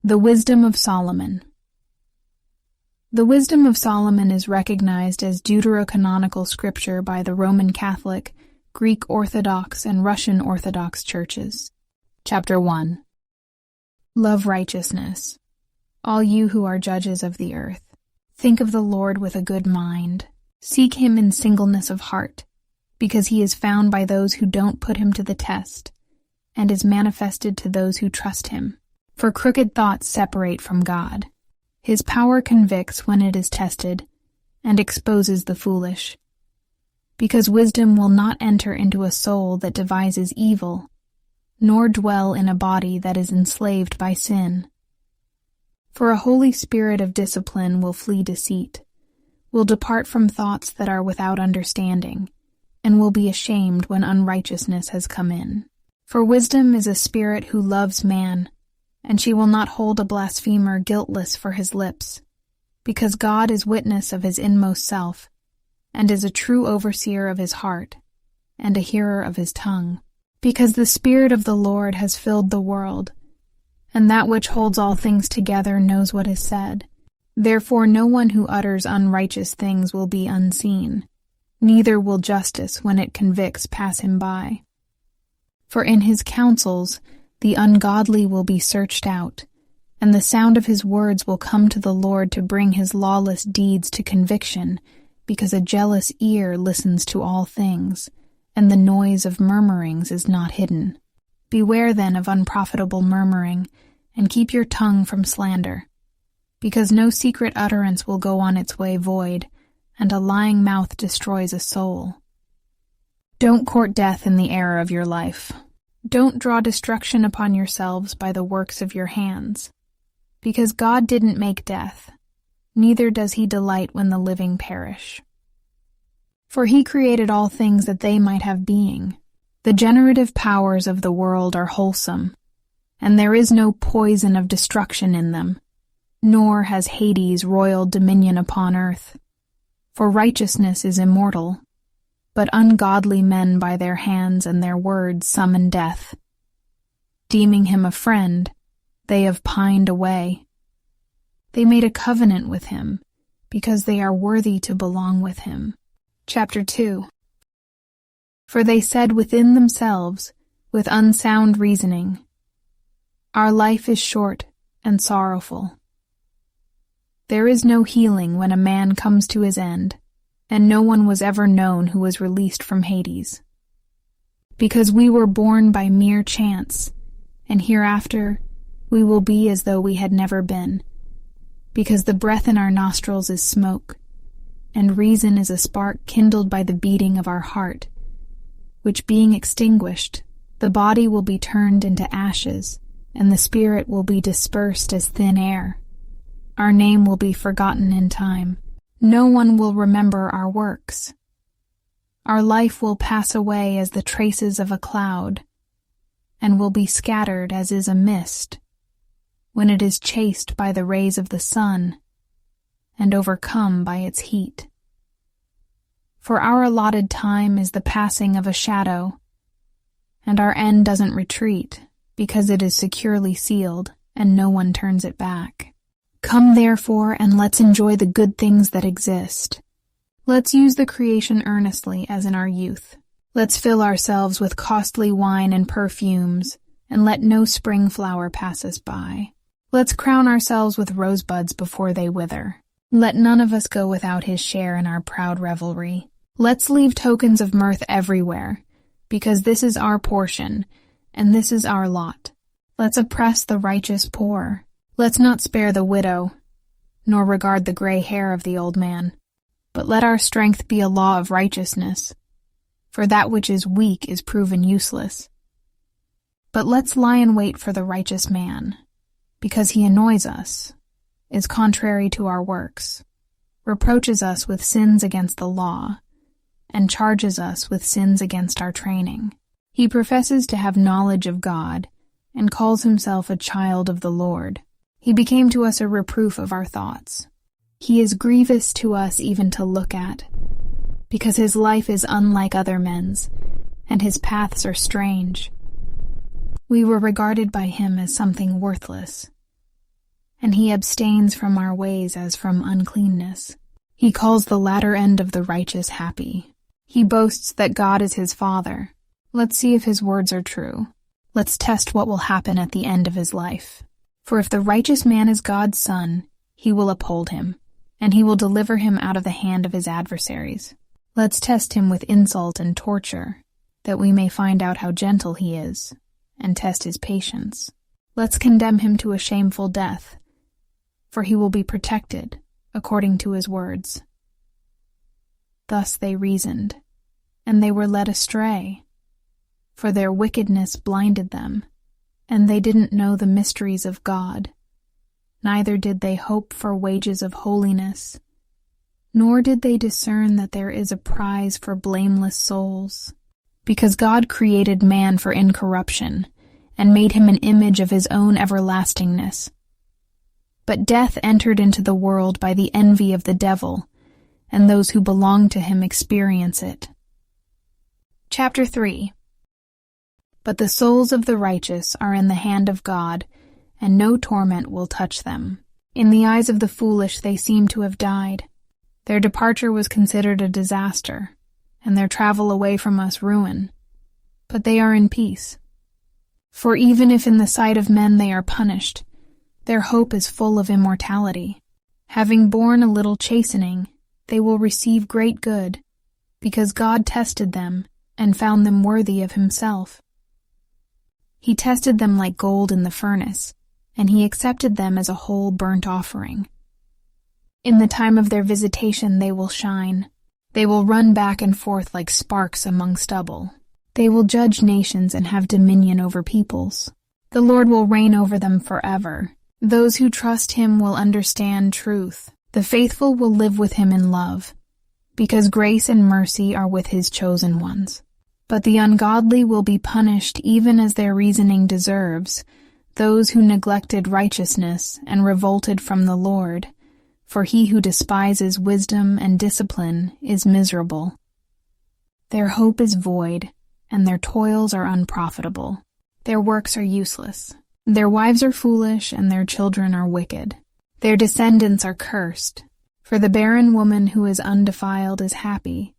The Wisdom of Solomon. The Wisdom of Solomon is recognized as deuterocanonical scripture by the Roman Catholic, Greek Orthodox, and Russian Orthodox churches. Chapter 1. Love righteousness, all you who are judges of the earth. Think of the Lord with a good mind. Seek him in singleness of heart, because he is found by those who don't put him to the test, and is manifested to those who trust him. For crooked thoughts separate from God. His power convicts when it is tested, and exposes the foolish. Because wisdom will not enter into a soul that devises evil, nor dwell in a body that is enslaved by sin. For a holy spirit of discipline will flee deceit, will depart from thoughts that are without understanding, and will be ashamed when unrighteousness has come in. For wisdom is a spirit who loves man, and she will not hold a blasphemer guiltless for his lips, because God is witness of his inmost self, and is a true overseer of his heart, and a hearer of his tongue. Because the Spirit of the Lord has filled the world, and that which holds all things together knows what is said. Therefore no one who utters unrighteous things will be unseen, neither will justice, when it convicts, pass him by. For in his counsels the ungodly will be searched out, and the sound of his words will come to the Lord to bring his lawless deeds to conviction, because a jealous ear listens to all things, and the noise of murmurings is not hidden. Beware then of unprofitable murmuring, and keep your tongue from slander, because no secret utterance will go on its way void, and a lying mouth destroys a soul. Don't court death in the era of your life. Don't draw destruction upon yourselves by the works of your hands, because God didn't make death, neither does he delight when the living perish. For he created all things that they might have being. The generative powers of the world are wholesome, and there is no poison of destruction in them, nor has Hades royal dominion upon earth. For righteousness is immortal, but ungodly men by their hands and their words summon death. Deeming him a friend, they have pined away. They made a covenant with him, because they are worthy to belong with him. Chapter 2. For they said within themselves, with unsound reasoning, our life is short and sorrowful. There is no healing when a man comes to his end, and no one was ever known who was released from Hades. Because we were born by mere chance, and hereafter we will be as though we had never been, because the breath in our nostrils is smoke, and reason is a spark kindled by the beating of our heart, which being extinguished, the body will be turned into ashes, and the spirit will be dispersed as thin air. Our name will be forgotten in time. No one will remember our works. Our life will pass away as the traces of a cloud, and will be scattered as is a mist, when it is chased by the rays of the sun, and overcome by its heat. For our allotted time is the passing of a shadow, and our end doesn't retreat, because it is securely sealed, and no one turns it back. Come therefore, and let's enjoy the good things that exist. Let's use the creation earnestly as in our youth. Let's fill ourselves with costly wine and perfumes, and let no spring flower pass us by. Let's crown ourselves with rosebuds before they wither. Let none of us go without his share in our proud revelry. Let's leave tokens of mirth everywhere, because this is our portion, and this is our lot. Let's oppress the righteous poor. Let's not spare the widow, nor regard the gray hair of the old man, but let our strength be a law of righteousness, for that which is weak is proven useless. But let's lie in wait for the righteous man, because he annoys us, is contrary to our works, reproaches us with sins against the law, and charges us with sins against our training. He professes to have knowledge of God, and calls himself a child of the Lord. He became to us a reproof of our thoughts. He is grievous to us even to look at, because his life is unlike other men's, and his paths are strange. We were regarded by him as something worthless, and he abstains from our ways as from uncleanness. He calls the latter end of the righteous happy. He boasts that God is his Father. Let's see if his words are true. Let's test what will happen at the end of his life. For if the righteous man is God's son, he will uphold him, and he will deliver him out of the hand of his adversaries. Let's test him with insult and torture, that we may find out how gentle he is, and test his patience. Let's condemn him to a shameful death, for he will be protected, according to his words. Thus they reasoned, and they were led astray, for their wickedness blinded them, and they didn't know the mysteries of God, neither did they hope for wages of holiness, nor did they discern that there is a prize for blameless souls. Because God created man for incorruption, and made him an image of his own everlastingness. But death entered into the world by the envy of the devil, and those who belong to him experience it. Chapter 3. But the souls of the righteous are in the hand of God, and no torment will touch them. In the eyes of the foolish they seem to have died. Their departure was considered a disaster, and their travel away from us ruin. But they are in peace. For even if in the sight of men they are punished, their hope is full of immortality. Having borne a little chastening, they will receive great good, because God tested them and found them worthy of himself. He tested them like gold in the furnace, and he accepted them as a whole burnt offering. In the time of their visitation they will shine. They will run back and forth like sparks among stubble. They will judge nations and have dominion over peoples. The Lord will reign over them forever. Those who trust him will understand truth. The faithful will live with him in love, because grace and mercy are with his chosen ones. But the ungodly will be punished even as their reasoning deserves, those who neglected righteousness and revolted from the Lord. For he who despises wisdom and discipline is miserable. Their hope is void, and their toils are unprofitable. Their works are useless. Their wives are foolish, and their children are wicked. Their descendants are cursed, for the barren woman who is undefiled is happy.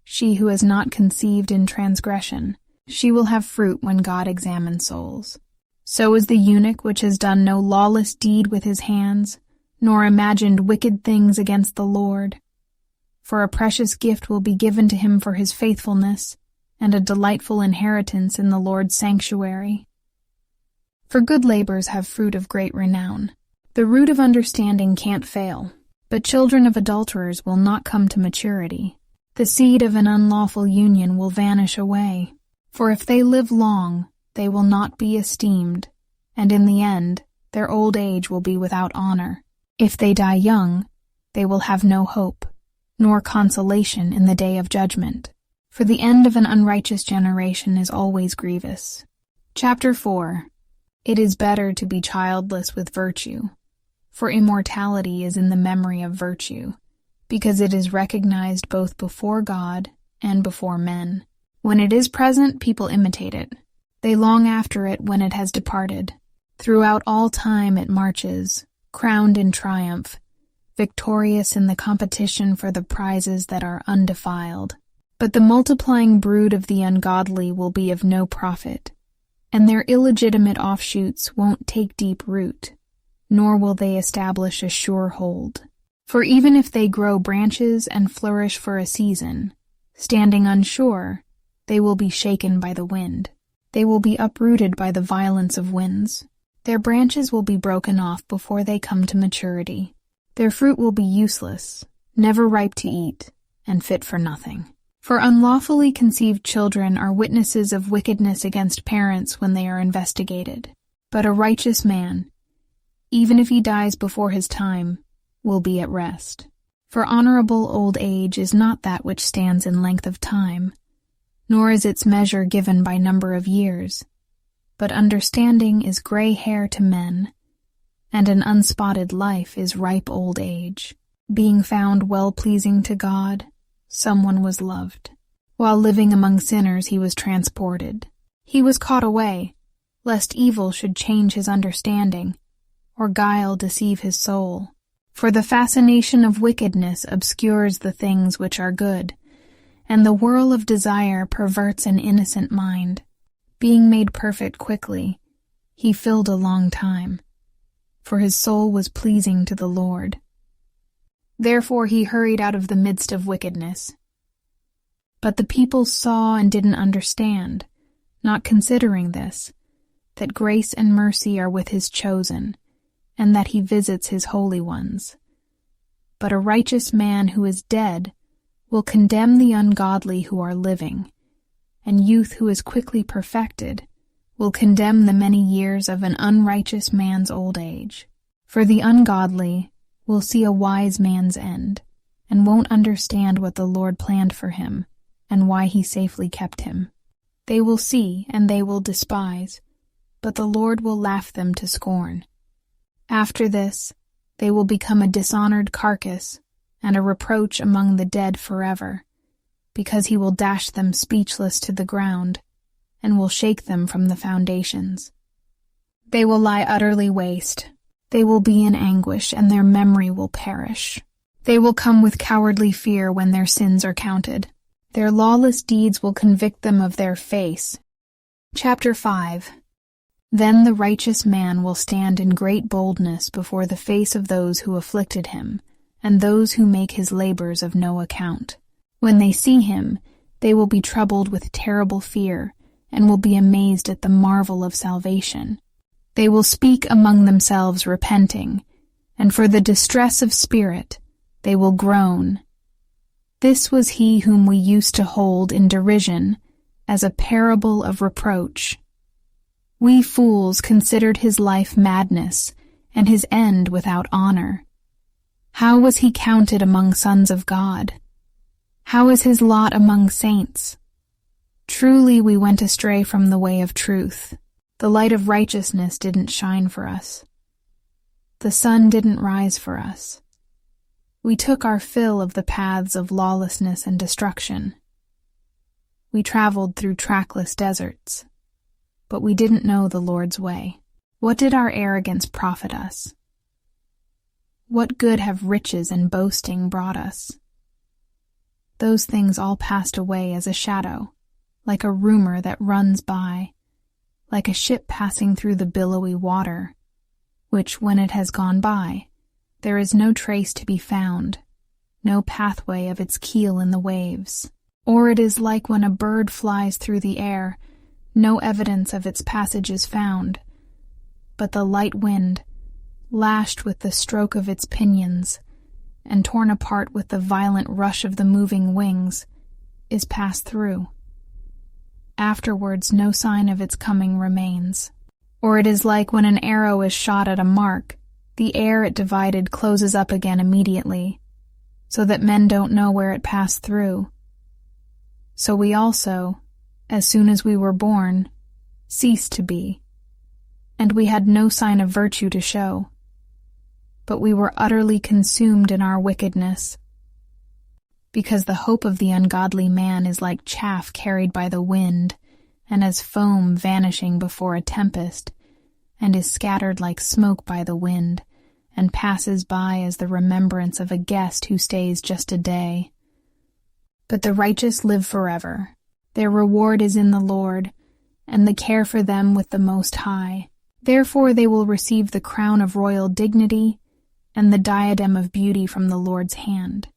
She who has not conceived in transgression, she will have fruit when God examines souls. So is the eunuch which has done no lawless deed with his hands, nor imagined wicked things against the Lord. For a precious gift will be given to him for his faithfulness, and a delightful inheritance in the Lord's sanctuary. For good labors have fruit of great renown. The root of understanding can't fail, but children of adulterers will not come to maturity. The seed of an unlawful union will vanish away. For if they live long, they will not be esteemed, and in the end, their old age will be without honor. If they die young, they will have no hope, nor consolation in the day of judgment. For the end of an unrighteous generation is always grievous. Chapter 4. It is better to be childless with virtue, for immortality is in the memory of virtue, because it is recognized both before God and before men. When it is present, people imitate it. They long after it when it has departed. Throughout all time it marches, crowned in triumph, victorious in the competition for the prizes that are undefiled. But the multiplying brood of the ungodly will be of no profit, and their illegitimate offshoots won't take deep root, nor will they establish a sure hold. For even if they grow branches and flourish for a season, standing unsure, they will be shaken by the wind. They will be uprooted by the violence of winds. Their branches will be broken off before they come to maturity. Their fruit will be useless, never ripe to eat, and fit for nothing. For unlawfully conceived children are witnesses of wickedness against parents when they are investigated. But a righteous man, even if he dies before his time, will be at rest. For honorable old age is not that which stands in length of time, nor is its measure given by number of years. But understanding is gray hair to men, and an unspotted life is ripe old age. Being found well-pleasing to God, someone was loved. While living among sinners he was transported. He was caught away, lest evil should change his understanding, or guile deceive his soul. For the fascination of wickedness obscures the things which are good, and the whirl of desire perverts an innocent mind. Being made perfect quickly, he filled a long time, for his soul was pleasing to the Lord. Therefore he hurried out of the midst of wickedness. But the people saw and didn't understand, not considering this, that grace and mercy are with his chosen, and that he visits his holy ones. But a righteous man who is dead will condemn the ungodly who are living, and youth who is quickly perfected will condemn the many years of an unrighteous man's old age. For the ungodly will see a wise man's end, and won't understand what the Lord planned for him, and why he safely kept him. They will see, and they will despise, but the Lord will laugh them to scorn. After this, they will become a dishonored carcass, and a reproach among the dead forever, because he will dash them speechless to the ground, and will shake them from the foundations. They will lie utterly waste. They will be in anguish, and their memory will perish. They will come with cowardly fear when their sins are counted. Their lawless deeds will convict them of their face. Chapter 5. Then the righteous man will stand in great boldness before the face of those who afflicted him, and those who make his labors of no account. When they see him, they will be troubled with terrible fear, and will be amazed at the marvel of salvation. They will speak among themselves repenting, and for the distress of spirit they will groan. This was he whom we used to hold in derision, as a parable of reproach. We fools considered his life madness, and his end without honor. How was he counted among sons of God? How is his lot among saints? Truly we went astray from the way of truth. The light of righteousness didn't shine for us. The sun didn't rise for us. We took our fill of the paths of lawlessness and destruction. We traveled through trackless deserts, but we didn't know the Lord's way. What did our arrogance profit us? What good have riches and boasting brought us? Those things all passed away as a shadow, like a rumor that runs by, like a ship passing through the billowy water, which, when it has gone by, there is no trace to be found, no pathway of its keel in the waves. Or it is like when a bird flies through the air, no evidence of its passage is found, but the light wind, lashed with the stroke of its pinions, and torn apart with the violent rush of the moving wings, is passed through. Afterwards no sign of its coming remains. Or it is like when an arrow is shot at a mark, the air it divided closes up again immediately, so that men don't know where it passed through. So we also, as soon as we were born, ceased to be, and we had no sign of virtue to show, but we were utterly consumed in our wickedness, because the hope of the ungodly man is like chaff carried by the wind, and as foam vanishing before a tempest, and is scattered like smoke by the wind, and passes by as the remembrance of a guest who stays just a day. But the righteous live forever. Their reward is in the Lord, and the care for them with the Most High. Therefore they will receive the crown of royal dignity and the diadem of beauty from the Lord's hand,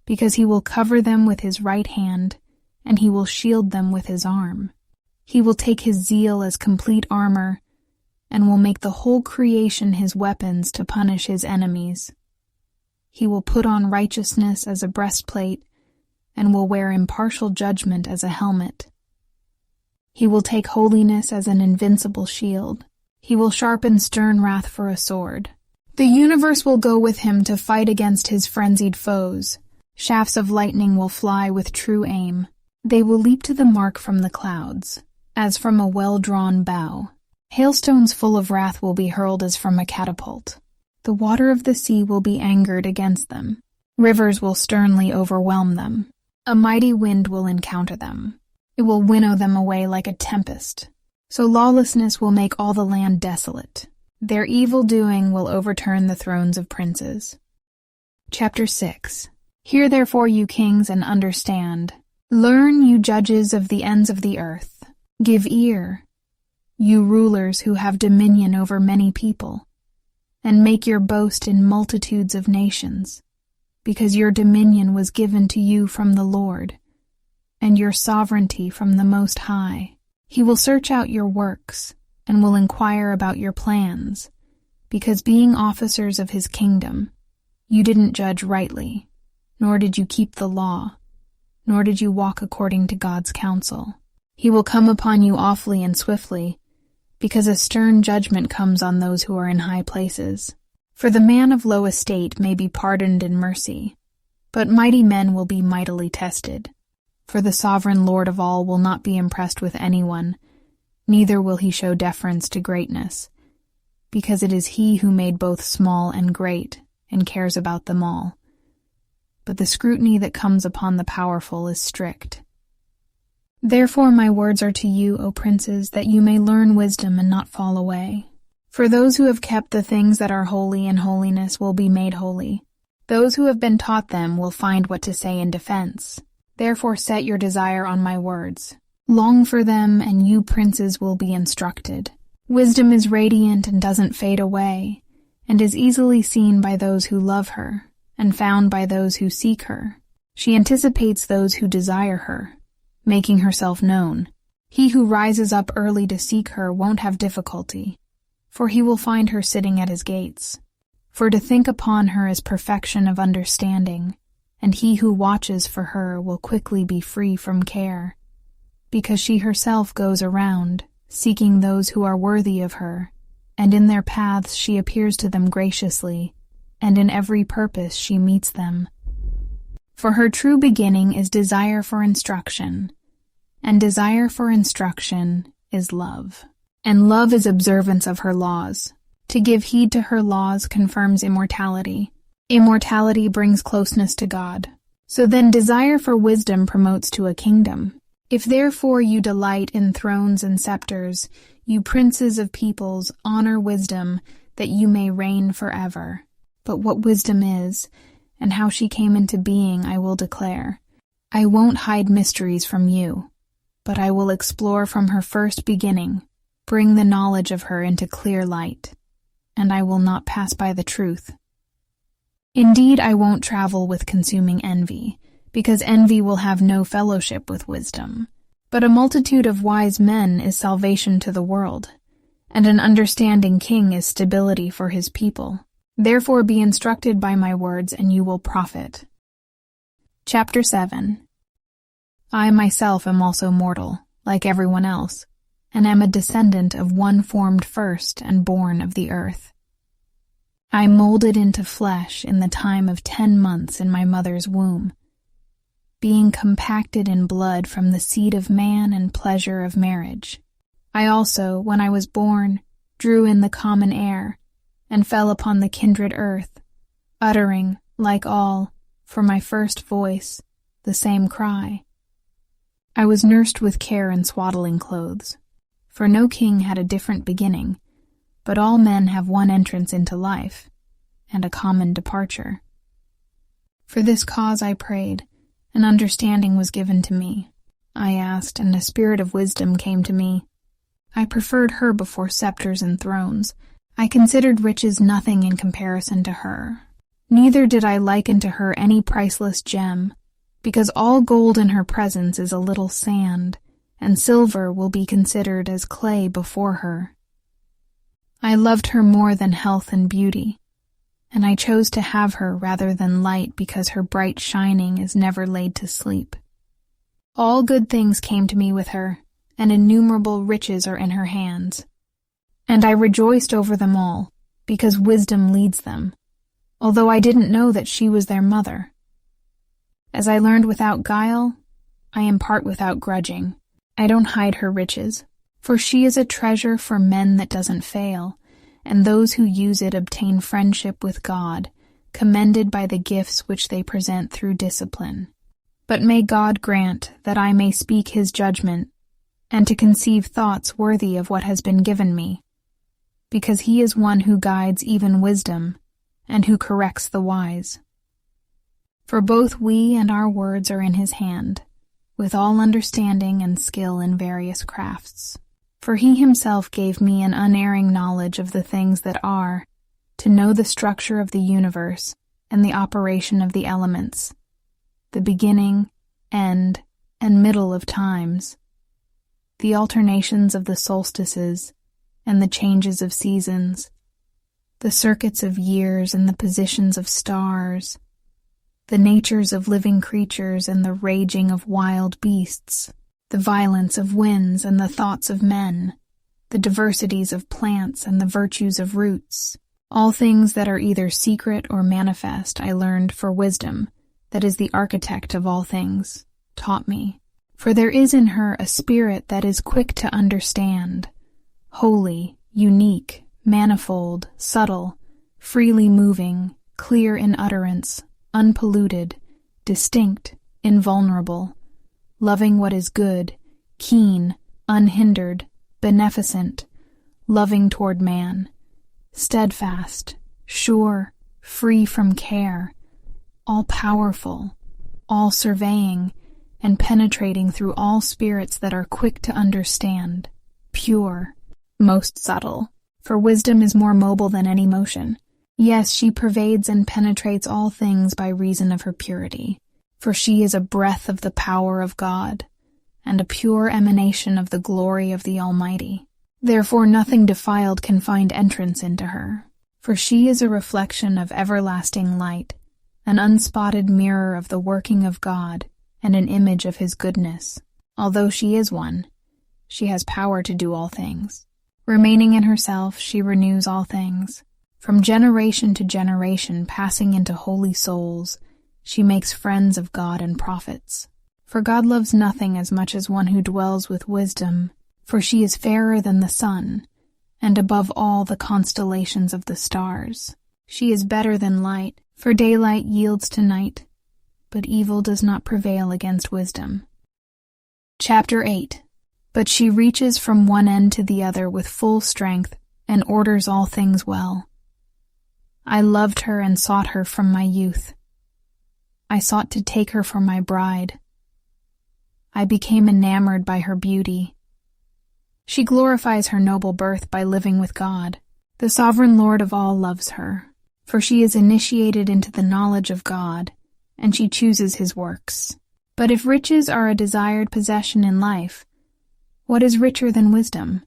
because he will cover them with his right hand, and he will shield them with his arm. He will take his zeal as complete armor, and will make the whole creation his weapons to punish his enemies. He will put on righteousness as a breastplate, and will wear impartial judgment as a helmet. He will take holiness as an invincible shield. He will sharpen stern wrath for a sword. The universe will go with him to fight against his frenzied foes. Shafts of lightning will fly with true aim. They will leap to the mark from the clouds, as from a well-drawn bow. Hailstones full of wrath will be hurled as from a catapult. The water of the sea will be angered against them. Rivers will sternly overwhelm them. A mighty wind will encounter them. It will winnow them away like a tempest. So lawlessness will make all the land desolate. Their evil doing will overturn the thrones of princes. Chapter 6. Hear therefore, you kings, and understand. Learn, you judges of the ends of the earth. Give ear, you rulers who have dominion over many people, and make your boast in multitudes of nations, because your dominion was given to you from the Lord, and your sovereignty from the Most High. He will search out your works, and will inquire about your plans, because being officers of his kingdom, you didn't judge rightly, nor did you keep the law, nor did you walk according to God's counsel. He will come upon you awfully and swiftly, because a stern judgment comes on those who are in high places. For the man of low estate may be pardoned in mercy, but mighty men will be mightily tested. For the sovereign Lord of all will not be impressed with anyone, neither will he show deference to greatness, because it is he who made both small and great, and cares about them all. But the scrutiny that comes upon the powerful is strict. Therefore my words are to you, O princes, that you may learn wisdom and not fall away. For those who have kept the things that are holy in holiness will be made holy. Those who have been taught them will find what to say in defense. Therefore set your desire on my words. Long for them, and you princes will be instructed. Wisdom is radiant and doesn't fade away, and is easily seen by those who love her, and found by those who seek her. She anticipates those who desire her, making herself known. He who rises up early to seek her won't have difficulty, for he will find her sitting at his gates. For to think upon her is perfection of understanding, and he who watches for her will quickly be free from care, because she herself goes around, seeking those who are worthy of her, and in their paths she appears to them graciously, and in every purpose she meets them. For her true beginning is desire for instruction, and desire for instruction is love. And love is observance of her laws. To give heed to her laws confirms immortality. Immortality brings closeness to God. So then desire for wisdom promotes to a kingdom. If therefore you delight in thrones and scepters, you princes of peoples, honor wisdom, that you may reign forever. But what wisdom is, and how she came into being, I will declare. I won't hide mysteries from you, but I will explore from her first beginning, bring the knowledge of her into clear light, and I will not pass by the truth. Indeed, I won't travel with consuming envy, because envy will have no fellowship with wisdom. But a multitude of wise men is salvation to the world, and an understanding king is stability for his people. Therefore be instructed by my words, and you will profit. Chapter 7. I myself am also mortal, like everyone else, and am a descendant of one formed first and born of the earth. I molded into flesh in the time of 10 months in my mother's womb, being compacted in blood from the seed of man and pleasure of marriage. I also, when I was born, drew in the common air, and fell upon the kindred earth, uttering, like all, for my first voice, the same cry. I was nursed with care in swaddling clothes, for no king had a different beginning, but all men have one entrance into life, and a common departure. For this cause I prayed, and understanding was given to me. I asked, and a spirit of wisdom came to me. I preferred her before scepters and thrones. I considered riches nothing in comparison to her. Neither did I liken to her any priceless gem, because all gold in her presence is a little sand, and silver will be considered as clay before her. I loved her more than health and beauty, and I chose to have her rather than light because her bright shining is never laid to sleep. All good things came to me with her, and innumerable riches are in her hands. And I rejoiced over them all, because wisdom leads them, although I didn't know that she was their mother. As I learned without guile, I impart without grudging. I don't hide her riches, for she is a treasure for men that doesn't fail, and those who use it obtain friendship with God, commended by the gifts which they present through discipline. But may God grant that I may speak his judgment, and to conceive thoughts worthy of what has been given me. because he is one who guides even wisdom, and who corrects the wise. For both we and our words are in his hand, with all understanding and skill in various crafts. For he himself gave me an unerring knowledge of the things that are, to know the structure of the universe and the operation of the elements, the beginning, end, and middle of times, the alternations of the solstices and the changes of seasons, the circuits of years and the positions of stars, the natures of living creatures and the raging of wild beasts, the violence of winds and the thoughts of men, the diversities of plants and the virtues of roots. All things that are either secret or manifest I learned, for wisdom, that is the architect of all things, taught me. For there is in her a spirit that is quick to understand, holy, unique, manifold, subtle, freely moving, clear in utterance, unpolluted, distinct, invulnerable, loving what is good, keen, unhindered, beneficent, loving toward man, steadfast, sure, free from care, all-powerful, all-surveying, and penetrating through all spirits that are quick to understand, pure, most subtle, for wisdom is more mobile than any motion. Yes, she pervades and penetrates all things by reason of her purity, for she is a breath of the power of God, and a pure emanation of the glory of the Almighty. Therefore nothing defiled can find entrance into her, for she is a reflection of everlasting light, an unspotted mirror of the working of God, and an image of his goodness. Although she is one, she has power to do all things. Remaining in herself, she renews all things. From generation to generation, passing into holy souls, she makes friends of God and prophets. For God loves nothing as much as one who dwells with wisdom, for she is fairer than the sun, and above all the constellations of the stars. She is better than light, for daylight yields to night, but evil does not prevail against wisdom. Chapter 8. But she reaches from one end to the other with full strength, and orders all things well. I loved her and sought her from my youth. I sought to take her for my bride. I became enamored by her beauty. She glorifies her noble birth by living with God. The sovereign Lord of all loves her, for she is initiated into the knowledge of God, and she chooses his works. But if riches are a desired possession in life, what is richer than wisdom,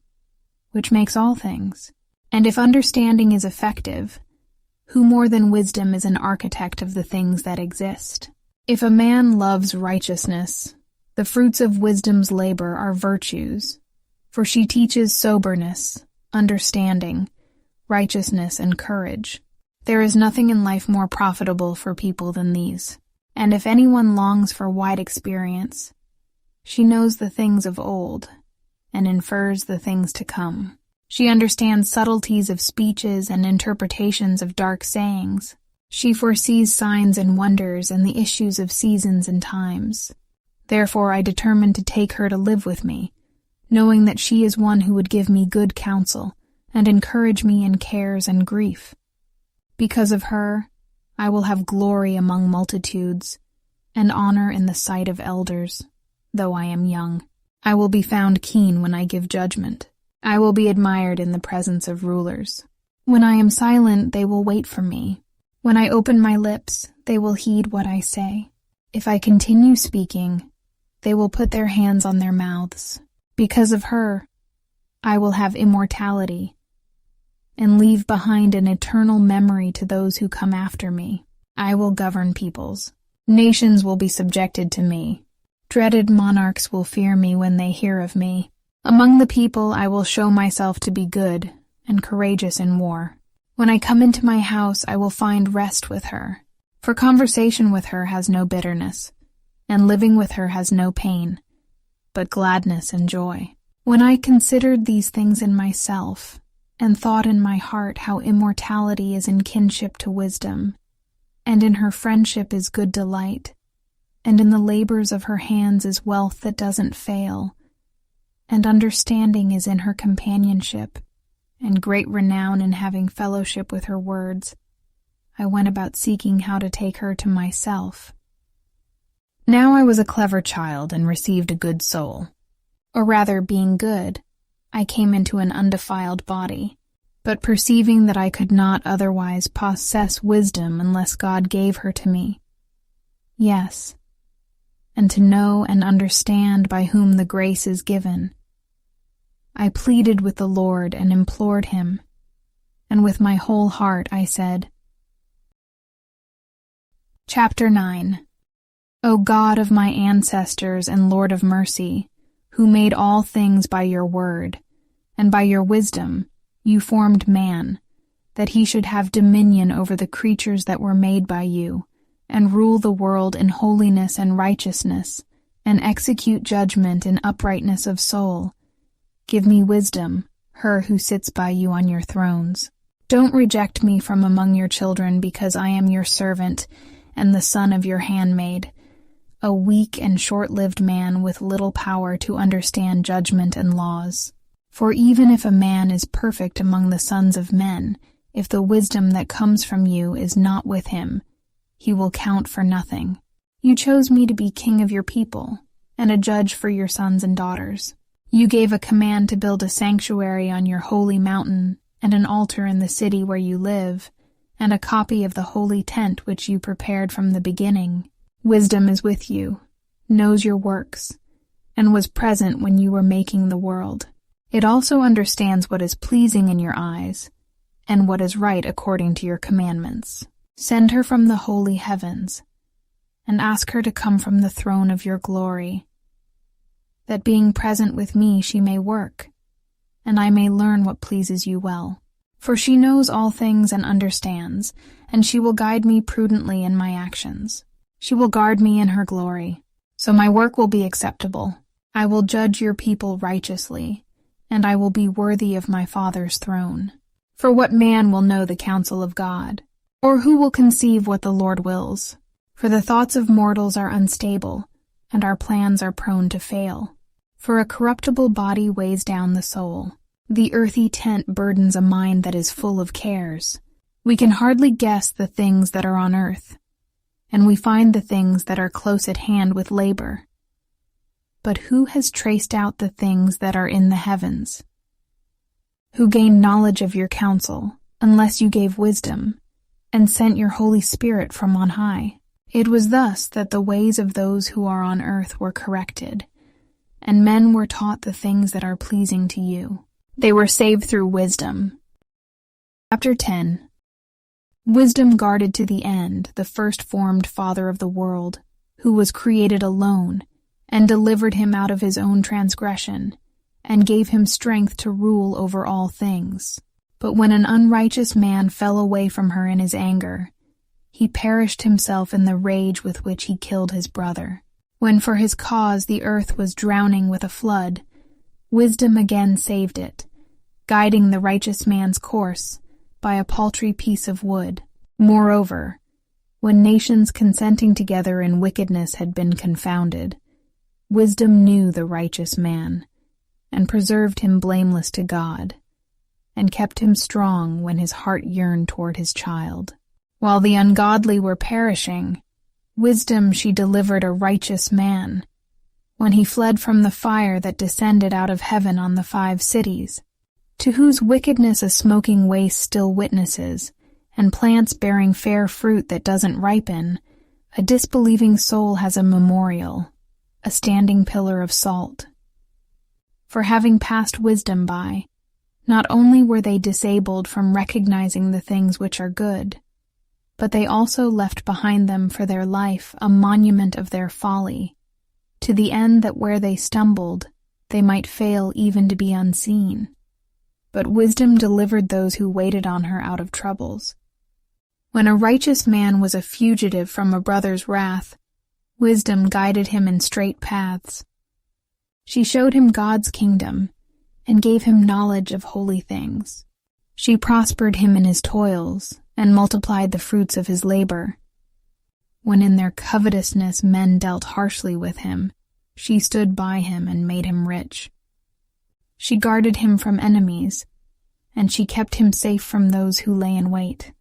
which makes all things? And if understanding is effective, who more than wisdom is an architect of the things that exist? If a man loves righteousness, the fruits of wisdom's labor are virtues, for she teaches soberness, understanding, righteousness, and courage. There is nothing in life more profitable for people than these. And if anyone longs for wide experience, she knows the things of old, and infers the things to come. She understands subtleties of speeches and interpretations of dark sayings. She foresees signs and wonders and the issues of seasons and times. Therefore I determined to take her to live with me, knowing that she is one who would give me good counsel and encourage me in cares and grief. Because of her, I will have glory among multitudes, and honor in the sight of elders, though I am young. I will be found keen when I give judgment. I will be admired in the presence of rulers. When I am silent, they will wait for me. When I open my lips, they will heed what I say. If I continue speaking, they will put their hands on their mouths. Because of her, I will have immortality, and leave behind an eternal memory to those who come after me. I will govern peoples. Nations will be subjected to me. Dreaded monarchs will fear me when they hear of me. Among the people I will show myself to be good and courageous in war. When I come into my house, I will find rest with her, for conversation with her has no bitterness, and living with her has no pain, but gladness and joy. When I considered these things in myself, and thought in my heart how immortality is in kinship to wisdom, and in her friendship is good delight, and in the labors of her hands is wealth that doesn't fail, and understanding is in her companionship, and great renown in having fellowship with her words, I went about seeking how to take her to myself. Now I was a clever child and received a good soul. Or rather, being good, I came into an undefiled body. But perceiving that I could not otherwise possess wisdom unless God gave her to me, yes, and to know and understand by whom the grace is given, I pleaded with the Lord and implored him, and with my whole heart I said, Chapter 9. O God of my ancestors and Lord of mercy, who made all things by your word, and by your wisdom you formed man, that he should have dominion over the creatures that were made by you, and rule the world in holiness and righteousness, and execute judgment in uprightness of soul. Give me wisdom, her who sits by you on your thrones. Don't reject me from among your children, because I am your servant and the son of your handmaid, a weak and short-lived man with little power to understand judgment and laws. For even if a man is perfect among the sons of men, if the wisdom that comes from you is not with him, he will count for nothing. You chose me to be king of your people, and a judge for your sons and daughters. You gave a command to build a sanctuary on your holy mountain, and an altar in the city where you live, and a copy of the holy tent which you prepared from the beginning. Wisdom is with you, knows your works, and was present when you were making the world. It also understands what is pleasing in your eyes, and what is right according to your commandments. Send her from the holy heavens, and ask her to come from the throne of your glory, that being present with me she may work, and I may learn what pleases you well. For she knows all things and understands, and she will guide me prudently in my actions. She will guard me in her glory, so my work will be acceptable. I will judge your people righteously, and I will be worthy of my Father's throne. For what man will know the counsel of God? Or who will conceive what the Lord wills? For the thoughts of mortals are unstable, and our plans are prone to fail. For a corruptible body weighs down the soul. The earthy tent burdens a mind that is full of cares. We can hardly guess the things that are on earth, and we find the things that are close at hand with labor. But who has traced out the things that are in the heavens? Who gained knowledge of your counsel, unless you gave wisdom, and sent your Holy Spirit from on high? It was thus that the ways of those who are on earth were corrected, and men were taught the things that are pleasing to you. They were saved through wisdom. Chapter 10. Wisdom guarded to the end the first-formed Father of the world, who was created alone, and delivered him out of his own transgression, and gave him strength to rule over all things. But when an unrighteous man fell away from her in his anger, he perished himself in the rage with which he killed his brother. When for his cause the earth was drowning with a flood, wisdom again saved it, guiding the righteous man's course by a paltry piece of wood. Moreover, when nations consenting together in wickedness had been confounded, wisdom knew the righteous man, and preserved him blameless to God, and kept him strong when his heart yearned toward his child. While the ungodly were perishing, wisdom she delivered a righteous man, when he fled from the fire that descended out of heaven on the 5 cities, to whose wickedness a smoking waste still witnesses, and plants bearing fair fruit that doesn't ripen. A disbelieving soul has a memorial, a standing pillar of salt. For having passed wisdom by, not only were they disabled from recognizing the things which are good, but they also left behind them for their life a monument of their folly, to the end that where they stumbled, they might fail even to be unseen. But wisdom delivered those who waited on her out of troubles. When a righteous man was a fugitive from a brother's wrath, wisdom guided him in straight paths. She showed him God's kingdom, and gave him knowledge of holy things. She prospered him in his toils, and multiplied the fruits of his labor. When in their covetousness men dealt harshly with him, she stood by him and made him rich. She guarded him from enemies, and she kept him safe from those who lay in wait.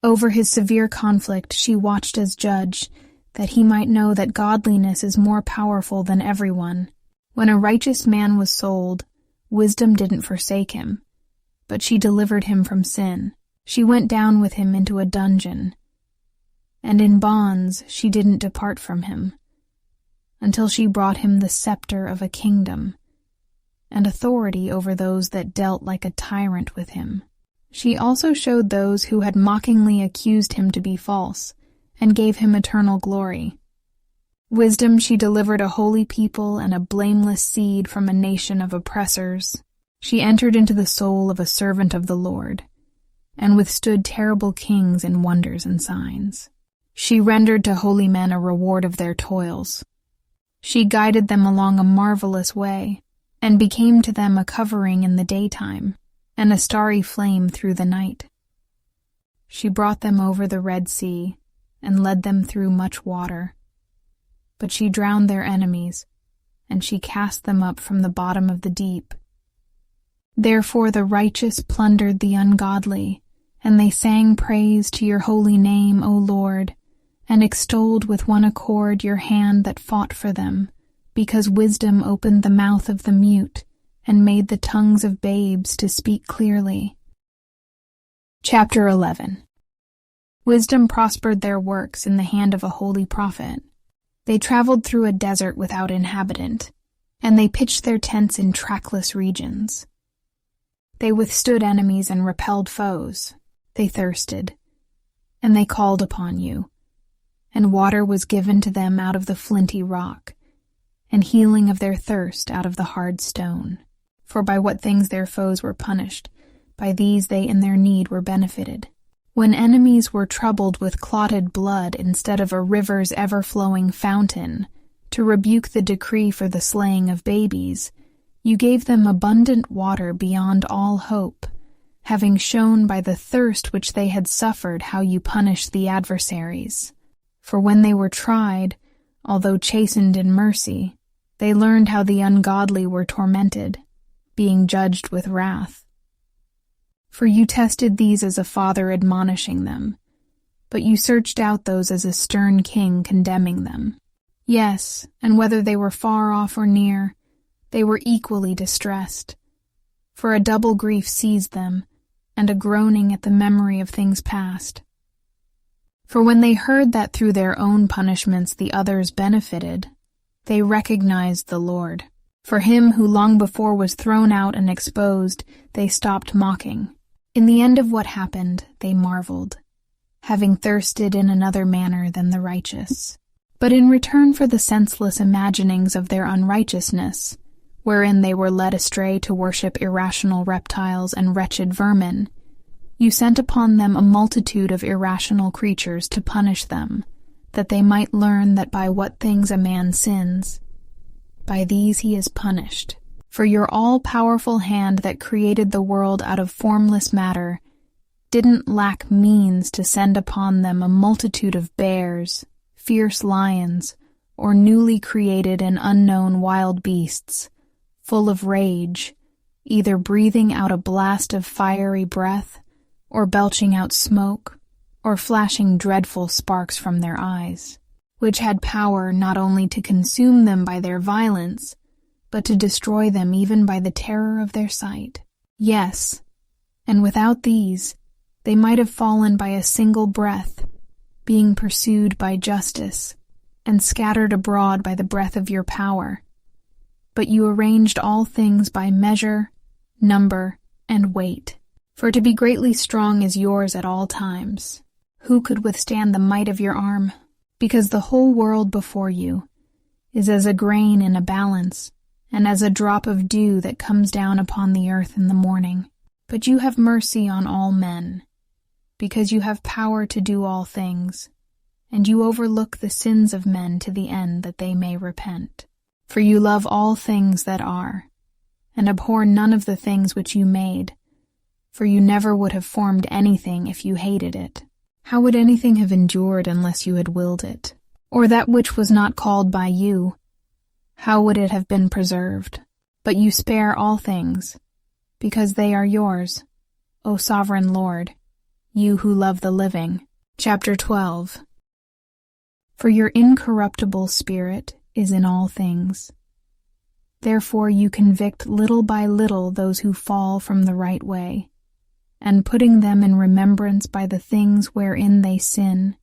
Over his severe conflict she watched as judge, that he might know that godliness is more powerful than everyone. When a righteous man was sold, wisdom didn't forsake him, but she delivered him from sin. She went down with him into a dungeon, and in bonds she didn't depart from him, until she brought him the scepter of a kingdom, and authority over those that dealt like a tyrant with him. She also showed those who had mockingly accused him to be false, and gave him eternal glory. Wisdom she delivered a holy people and a blameless seed from a nation of oppressors. She entered into the soul of a servant of the Lord, and withstood terrible kings in wonders and signs. She rendered to holy men a reward of their toils. She guided them along a marvelous way, and became to them a covering in the daytime, and a starry flame through the night. She brought them over the Red Sea, and led them through much water. But she drowned their enemies, and she cast them up from the bottom of the deep. Therefore the righteous plundered the ungodly, and they sang praise to your holy name, O Lord, and extolled with one accord your hand that fought for them, because wisdom opened the mouth of the mute, and made the tongues of babes to speak clearly. Chapter 11. Wisdom prospered their works in the hand of a holy prophet. They traveled through a desert without inhabitant, and they pitched their tents in trackless regions. They withstood enemies and repelled foes. They thirsted, and they called upon you, and water was given to them out of the flinty rock, and healing of their thirst out of the hard stone. For by what things their foes were punished, by these they in their need were benefited. When enemies were troubled with clotted blood instead of a river's ever-flowing fountain, to rebuke the decree for the slaying of babies, you gave them abundant water beyond all hope, having shown by the thirst which they had suffered how you punished the adversaries. For when they were tried, although chastened in mercy, they learned how the ungodly were tormented, being judged with wrath. For you tested these as a father admonishing them, but you searched out those as a stern king condemning them. Yes, and whether they were far off or near, they were equally distressed. For a double grief seized them, and a groaning at the memory of things past. For when they heard that through their own punishments the others benefited, they recognized the Lord. For him who long before was thrown out and exposed, they stopped mocking. In the end of what happened, they marveled, having thirsted in another manner than the righteous. But in return for the senseless imaginings of their unrighteousness, wherein they were led astray to worship irrational reptiles and wretched vermin, you sent upon them a multitude of irrational creatures to punish them, that they might learn that by what things a man sins, by these he is punished. For your all-powerful hand that created the world out of formless matter didn't lack means to send upon them a multitude of bears, fierce lions, or newly created and unknown wild beasts, full of rage, either breathing out a blast of fiery breath, or belching out smoke, or flashing dreadful sparks from their eyes, which had power not only to consume them by their violence, but to destroy them even by the terror of their sight. Yes, and without these, they might have fallen by a single breath, being pursued by justice, and scattered abroad by the breath of your power. But you arranged all things by measure, number, and weight. For to be greatly strong is yours at all times. Who could withstand the might of your arm? Because the whole world before you is as a grain in a balance, and as a drop of dew that comes down upon the earth in the morning. But you have mercy on all men, because you have power to do all things, and you overlook the sins of men to the end that they may repent. For you love all things that are, and abhor none of the things which you made, for you never would have formed anything if you hated it. How would anything have endured unless you had willed it? Or that which was not called by you, how would it have been preserved? But you spare all things, because they are yours, O sovereign Lord, you who love the living. Chapter 12. For your incorruptible spirit is in all things. Therefore you convict little by little those who fall from the right way, and putting them in remembrance by the things wherein they sin,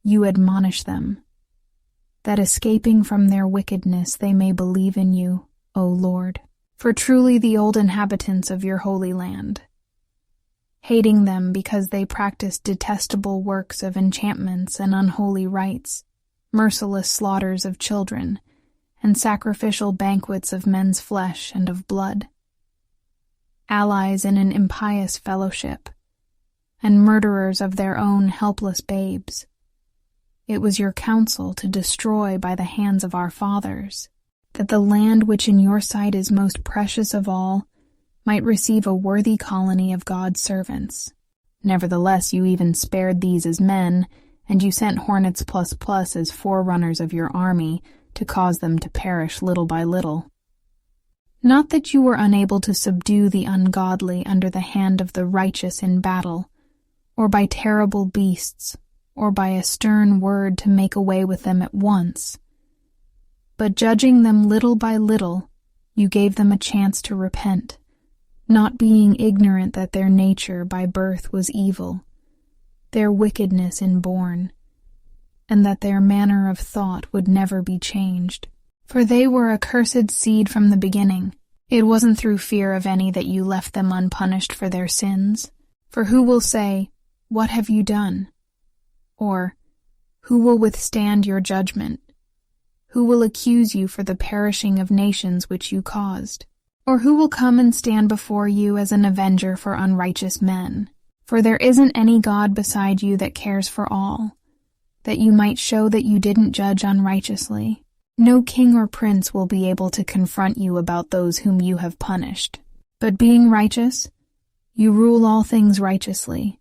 you admonish them, that escaping from their wickedness they may believe in you, O Lord. For truly the old inhabitants of your holy land, hating them because they practiced detestable works of enchantments and unholy rites, merciless slaughters of children, and sacrificial banquets of men's flesh and of blood, allies in an impious fellowship, and murderers of their own helpless babes. It was your counsel to destroy by the hands of our fathers, that the land which in your sight is most precious of all might receive a worthy colony of God's servants. Nevertheless, you even spared these as men, and you sent hornets plus as forerunners of your army, to cause them to perish little by little. Not that you were unable to subdue the ungodly under the hand of the righteous in battle, or by terrible beasts, or by a stern word to make away with them at once. But judging them little by little, you gave them a chance to repent, not being ignorant that their nature by birth was evil, their wickedness inborn, and that their manner of thought would never be changed. For they were a cursed seed from the beginning. It wasn't through fear of any that you left them unpunished for their sins. For who will say, "What have you done?" Or, "Who will withstand your judgment?" Who will accuse you for the perishing of nations which you caused? Or who will come and stand before you as an avenger for unrighteous men? For there isn't any God beside you that cares for all, that you might show that you didn't judge unrighteously. No king or prince will be able to confront you about those whom you have punished. But being righteous, you rule all things righteously,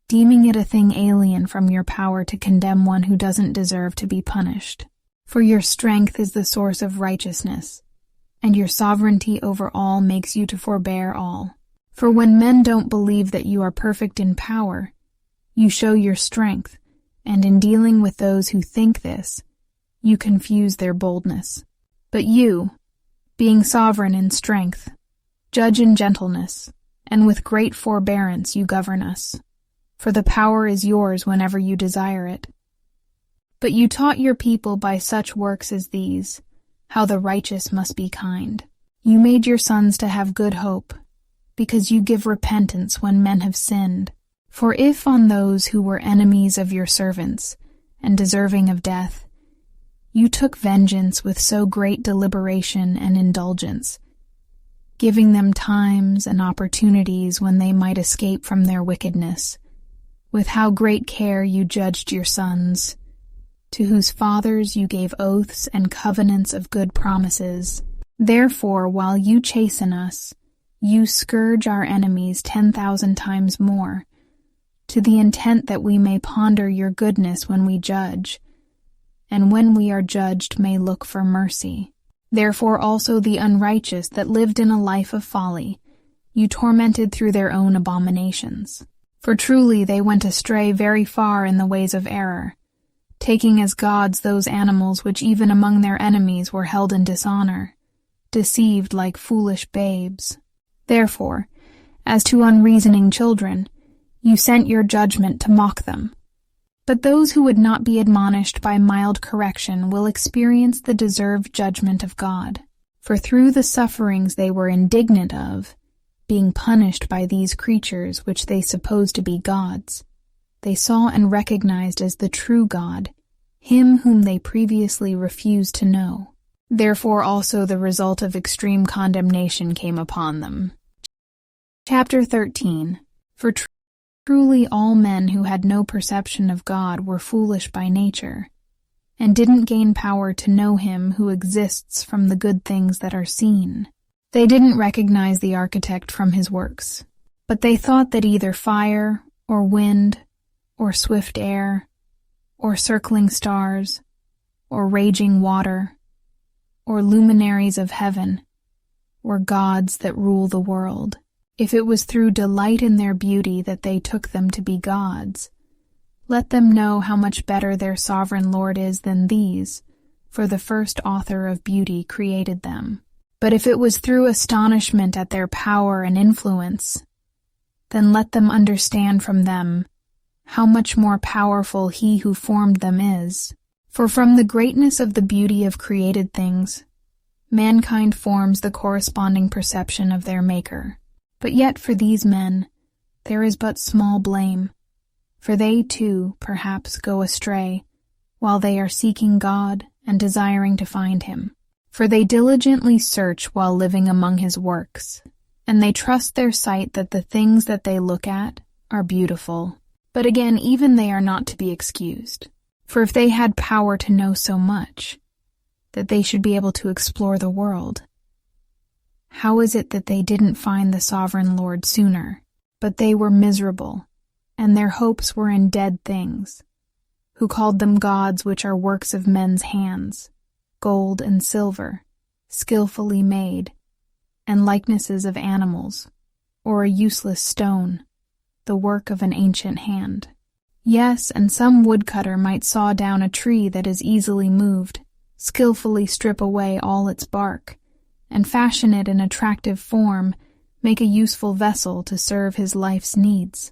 deeming it a thing alien from your power to condemn one who doesn't deserve to be punished. For your strength is the source of righteousness, and your sovereignty over all makes you to forbear all. For when men don't believe that you are perfect in power, you show your strength, and in dealing with those who think this, you confuse their boldness. But you, being sovereign in strength, judge in gentleness, and with great forbearance you govern us. For the power is yours whenever you desire it. But you taught your people by such works as these, how the righteous must be kind. You made your sons to have good hope, because you give repentance when men have sinned. For if on those who were enemies of your servants, and deserving of death, you took vengeance with so great deliberation and indulgence, giving them times and opportunities when they might escape from their wickedness, with how great care you judged your sons, to whose fathers you gave oaths and covenants of good promises. Therefore, while you chasten us, you scourge our enemies 10,000 times more, to the intent that we may ponder your goodness when we judge, and when we are judged may look for mercy. Therefore also the unrighteous that lived in a life of folly, you tormented through their own abominations. For truly they went astray very far in the ways of error, taking as gods those animals which even among their enemies were held in dishonor, deceived like foolish babes. Therefore, as to unreasoning children, you sent your judgment to mock them. But those who would not be admonished by mild correction will experience the deserved judgment of God. For through the sufferings they were indignant of, being punished by these creatures which they supposed to be gods, they saw and recognized as the true God, him whom they previously refused to know. Therefore also the result of extreme condemnation came upon them. Chapter 13. For truly all men who had no perception of God were foolish by nature, and didn't gain power to know him who exists from the good things that are seen. They didn't recognize the architect from his works, but they thought that either fire, or wind, or swift air, or circling stars, or raging water, or luminaries of heaven, were gods that rule the world, if it was through delight in their beauty that they took them to be gods, let them know how much better their sovereign Lord is than these, for the first author of beauty created them. But if it was through astonishment at their power and influence, then let them understand from them how much more powerful he who formed them is. For from the greatness of the beauty of created things, mankind forms the corresponding perception of their Maker. But yet for these men there is but small blame, for they too, perhaps, go astray, while they are seeking God and desiring to find him. For they diligently search while living among his works, and they trust their sight that the things that they look at are beautiful. But again, even they are not to be excused. For if they had power to know so much, that they should be able to explore the world, how is it that they didn't find the sovereign Lord sooner? But they were miserable, and their hopes were in dead things, who called them gods which are works of men's hands, gold and silver, skillfully made, and likenesses of animals, or a useless stone, the work of an ancient hand. Yes, and some woodcutter might saw down a tree that is easily moved, skillfully strip away all its bark, and fashion it in attractive form, make a useful vessel to serve his life's needs.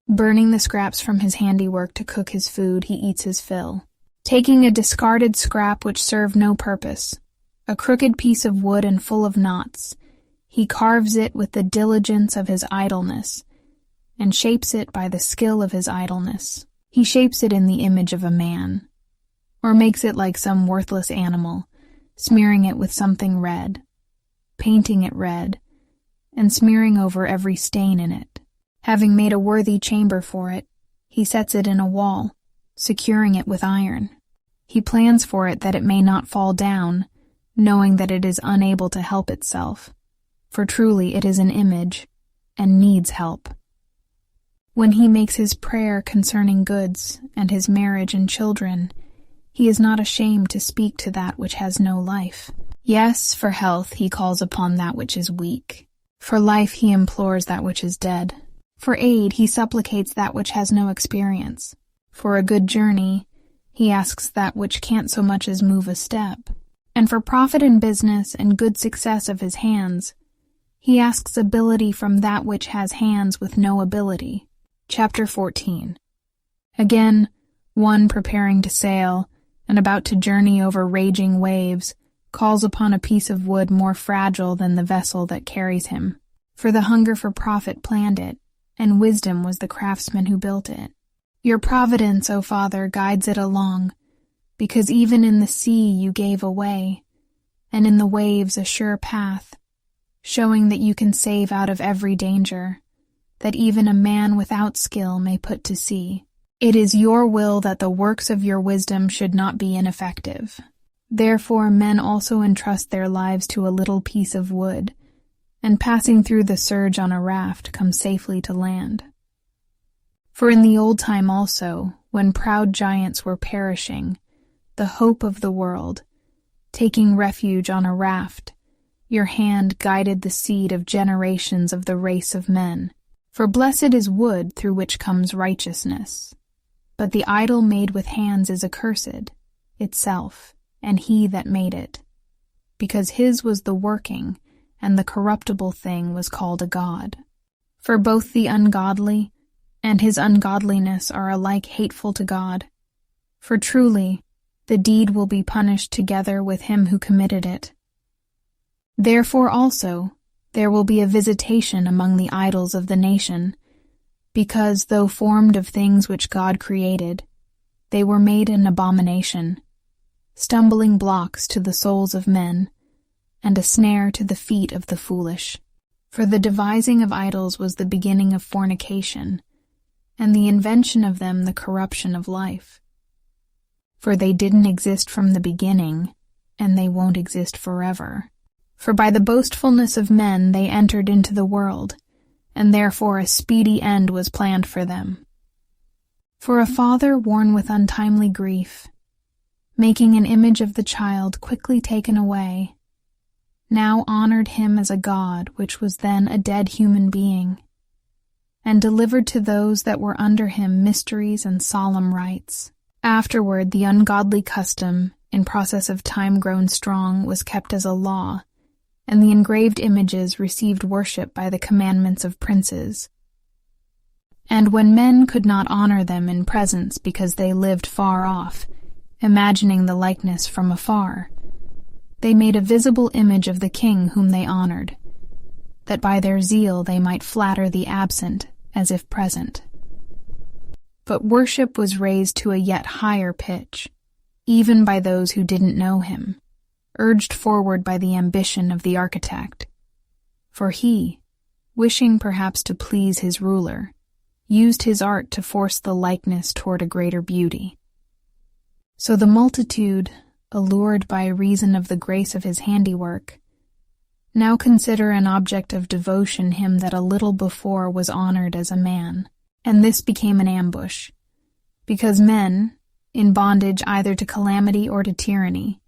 Burning the scraps from his handiwork to cook his food, he eats his fill. Taking a discarded scrap which served no purpose, a crooked piece of wood and full of knots, he carves it with the diligence of his idleness, and shapes it by the skill of his idleness. He shapes it in the image of a man, or makes it like some worthless animal, smearing it with something red, painting it red, and smearing over every stain in it. Having made a worthy chamber for it, he sets it in a wall, securing it with iron. He plans for it that it may not fall down, knowing that it is unable to help itself, for truly it is an image, and needs help. When he makes his prayer concerning goods and his marriage and children, he is not ashamed to speak to that which has no life. Yes, for health he calls upon that which is weak. For life he implores that which is dead. For aid he supplicates that which has no experience. For a good journey he asks that which can't so much as move a step. And for profit in business and good success of his hands, he asks ability from that which has hands with no ability. Chapter 14. Again, one preparing to sail, and about to journey over raging waves, calls upon a piece of wood more fragile than the vessel that carries him. For the hunger for profit planned it, and wisdom was the craftsman who built it. Your providence, O Father, guides it along, because even in the sea you gave a way, and in the waves a sure path, showing that you can save out of every danger, that even a man without skill may put to sea. It is your will that the works of your wisdom should not be ineffective. Therefore men also entrust their lives to a little piece of wood, and passing through the surge on a raft come safely to land. For in the old time also, when proud giants were perishing, the hope of the world, taking refuge on a raft, your hand guided the seed of generations of the race of men. For blessed is wood through which comes righteousness. But the idol made with hands is accursed, itself, and he that made it, because his was the working, and the corruptible thing was called a god. For both the ungodly and his ungodliness are alike hateful to God. For truly, the deed will be punished together with him who committed it. Therefore also, there will be a visitation among the idols of the nation, because, though formed of things which God created, they were made an abomination, stumbling blocks to the souls of men, and a snare to the feet of the foolish. For the devising of idols was the beginning of fornication, and the invention of them the corruption of life. For they didn't exist from the beginning, and they won't exist forever. For by the boastfulness of men they entered into the world, and therefore a speedy end was planned for them. For a father worn with untimely grief, making an image of the child quickly taken away, now honored him as a god which was then a dead human being, and delivered to those that were under him mysteries and solemn rites. Afterward, the ungodly custom, in process of time grown strong, was kept as a law, and the engraved images received worship by the commandments of princes. And when men could not honor them in presence because they lived far off, imagining the likeness from afar, they made a visible image of the king whom they honored, that by their zeal they might flatter the absent as if present. But worship was raised to a yet higher pitch, even by those who didn't know him, urged forward by the ambition of the architect. For he, wishing perhaps to please his ruler, used his art to force the likeness toward a greater beauty. So the multitude, allured by reason of the grace of his handiwork, now consider an object of devotion him that a little before was honored as a man, and this became an ambush, because men, in bondage either to calamity or to tyranny,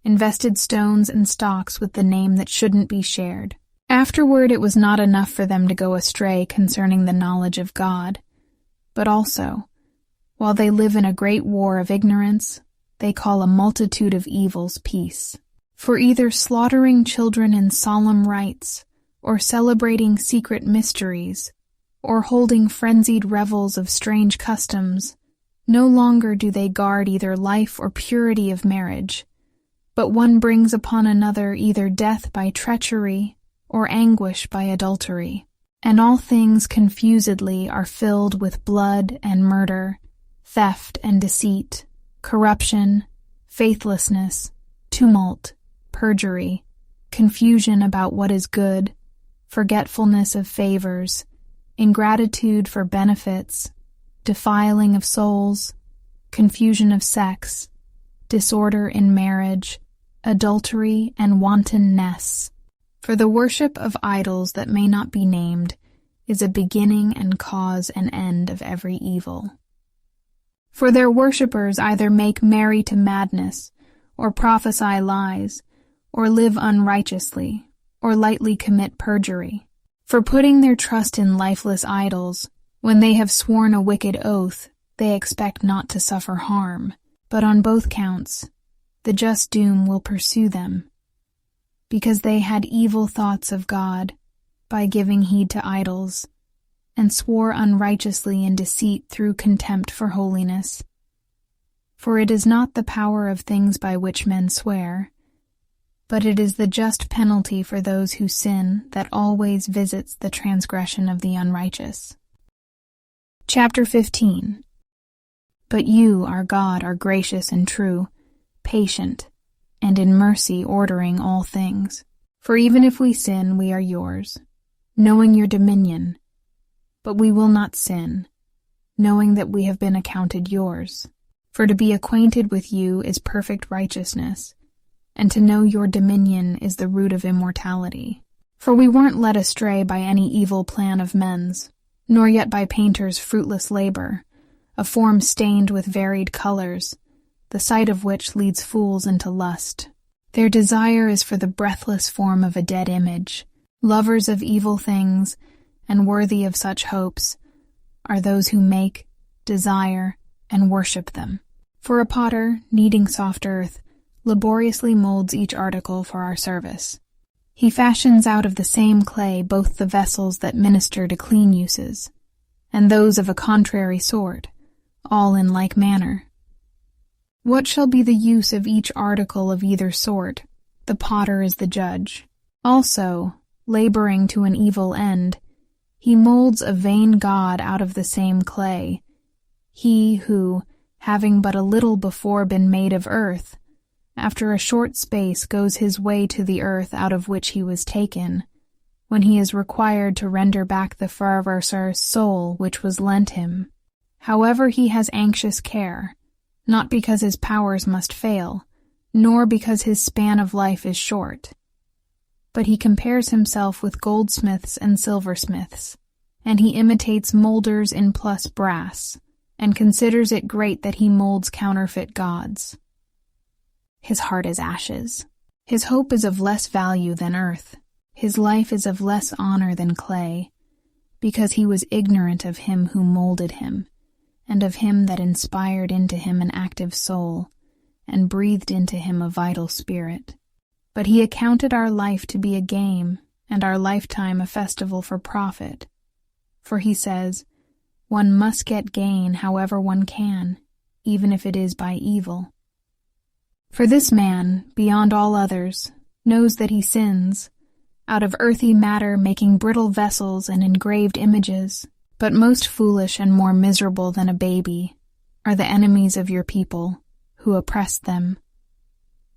invested stones and stocks with the name that shouldn't be shared. Afterward it was not enough for them to go astray concerning the knowledge of God, but also, while they live in a great war of ignorance, they call a multitude of evils peace. For either slaughtering children in solemn rites, or celebrating secret mysteries, or holding frenzied revels of strange customs, no longer do they guard either life or purity of marriage, but one brings upon another either death by treachery or anguish by adultery, and all things confusedly are filled with blood and murder, theft and deceit, corruption, faithlessness, tumult, perjury, confusion about what is good, forgetfulness of favors, ingratitude for benefits, defiling of souls, confusion of sex, disorder in marriage, adultery and wantonness. For the worship of idols that may not be named is a beginning and cause and end of every evil. For their worshippers either make merry to madness, or prophesy lies, or live unrighteously, or lightly commit perjury. For putting their trust in lifeless idols, when they have sworn a wicked oath, they expect not to suffer harm, but on both counts, the just doom will pursue them, because they had evil thoughts of God by giving heed to idols, and swore unrighteously in deceit through contempt for holiness. For it is not the power of things by which men swear, but it is the just penalty for those who sin that always visits the transgression of the unrighteous. Chapter 15. But you, our God, are gracious and true, patient, and in mercy ordering all things. For even if we sin, we are yours, knowing your dominion, but we will not sin, knowing that we have been accounted yours. For to be acquainted with you is perfect righteousness, and to know your dominion is the root of immortality. For we weren't led astray by any evil plan of men's, nor yet by painters' fruitless labor, a form stained with varied colors, the sight of which leads fools into lust. Their desire is for the breathless form of a dead image. Lovers of evil things, and worthy of such hopes, are those who make, desire, and worship them. For a potter, kneading soft earth, laboriously molds each article for our service. He fashions out of the same clay both the vessels that minister to clean uses, and those of a contrary sort, all in like manner. What shall be the use of each article of either sort? The potter is the judge. Also, laboring to an evil end, he molds a vain god out of the same clay, he who, having but a little before been made of earth, after a short space goes his way to the earth out of which he was taken, when he is required to render back the fervor's soul which was lent him. However, he has anxious care, not because his powers must fail, nor because his span of life is short, but he compares himself with goldsmiths and silversmiths, and he imitates molders in plus brass, and considers it great that he molds counterfeit gods. His heart is ashes. His hope is of less value than earth. His life is of less honor than clay, because he was ignorant of him who molded him, and of him that inspired into him an active soul, and breathed into him a vital spirit. But he accounted our life to be a game, and our lifetime a festival for profit. For he says, one must get gain however one can, even if it is by evil. For this man, beyond all others, knows that he sins, out of earthy matter making brittle vessels and engraved images. But most foolish and more miserable than a baby are the enemies of your people, who oppressed them,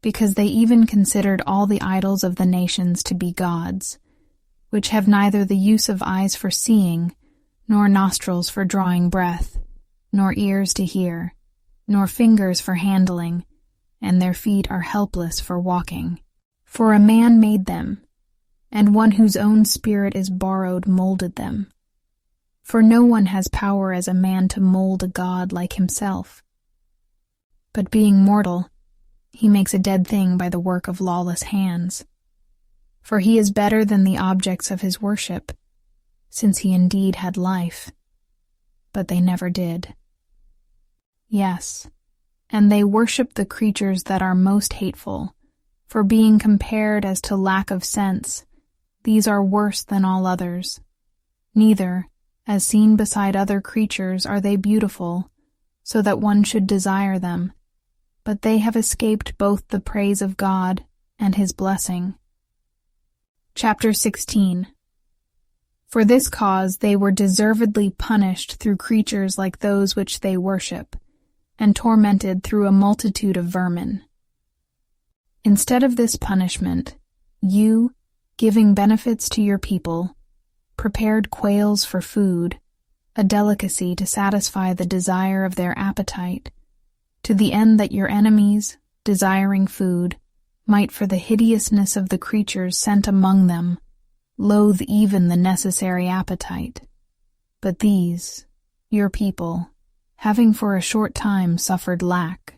because they even considered all the idols of the nations to be gods, which have neither the use of eyes for seeing, nor nostrils for drawing breath, nor ears to hear, nor fingers for handling, and their feet are helpless for walking. For a man made them, and one whose own spirit is borrowed molded them. For no one has power as a man to mold a god like himself. But being mortal, he makes a dead thing by the work of lawless hands. For he is better than the objects of his worship, since he indeed had life. But they never did. Yes, and they worship the creatures that are most hateful, for being compared as to lack of sense, these are worse than all others. Neither, as seen beside other creatures, are they beautiful, so that one should desire them, but they have escaped both the praise of God and his blessing. Chapter 16. For this cause they were deservedly punished through creatures like those which they worship, and tormented through a multitude of vermin. Instead of this punishment, you, giving benefits to your people, prepared quails for food, a delicacy to satisfy the desire of their appetite, to the end that your enemies, desiring food, might for the hideousness of the creatures sent among them, loathe even the necessary appetite. But these, your people, having for a short time suffered lack,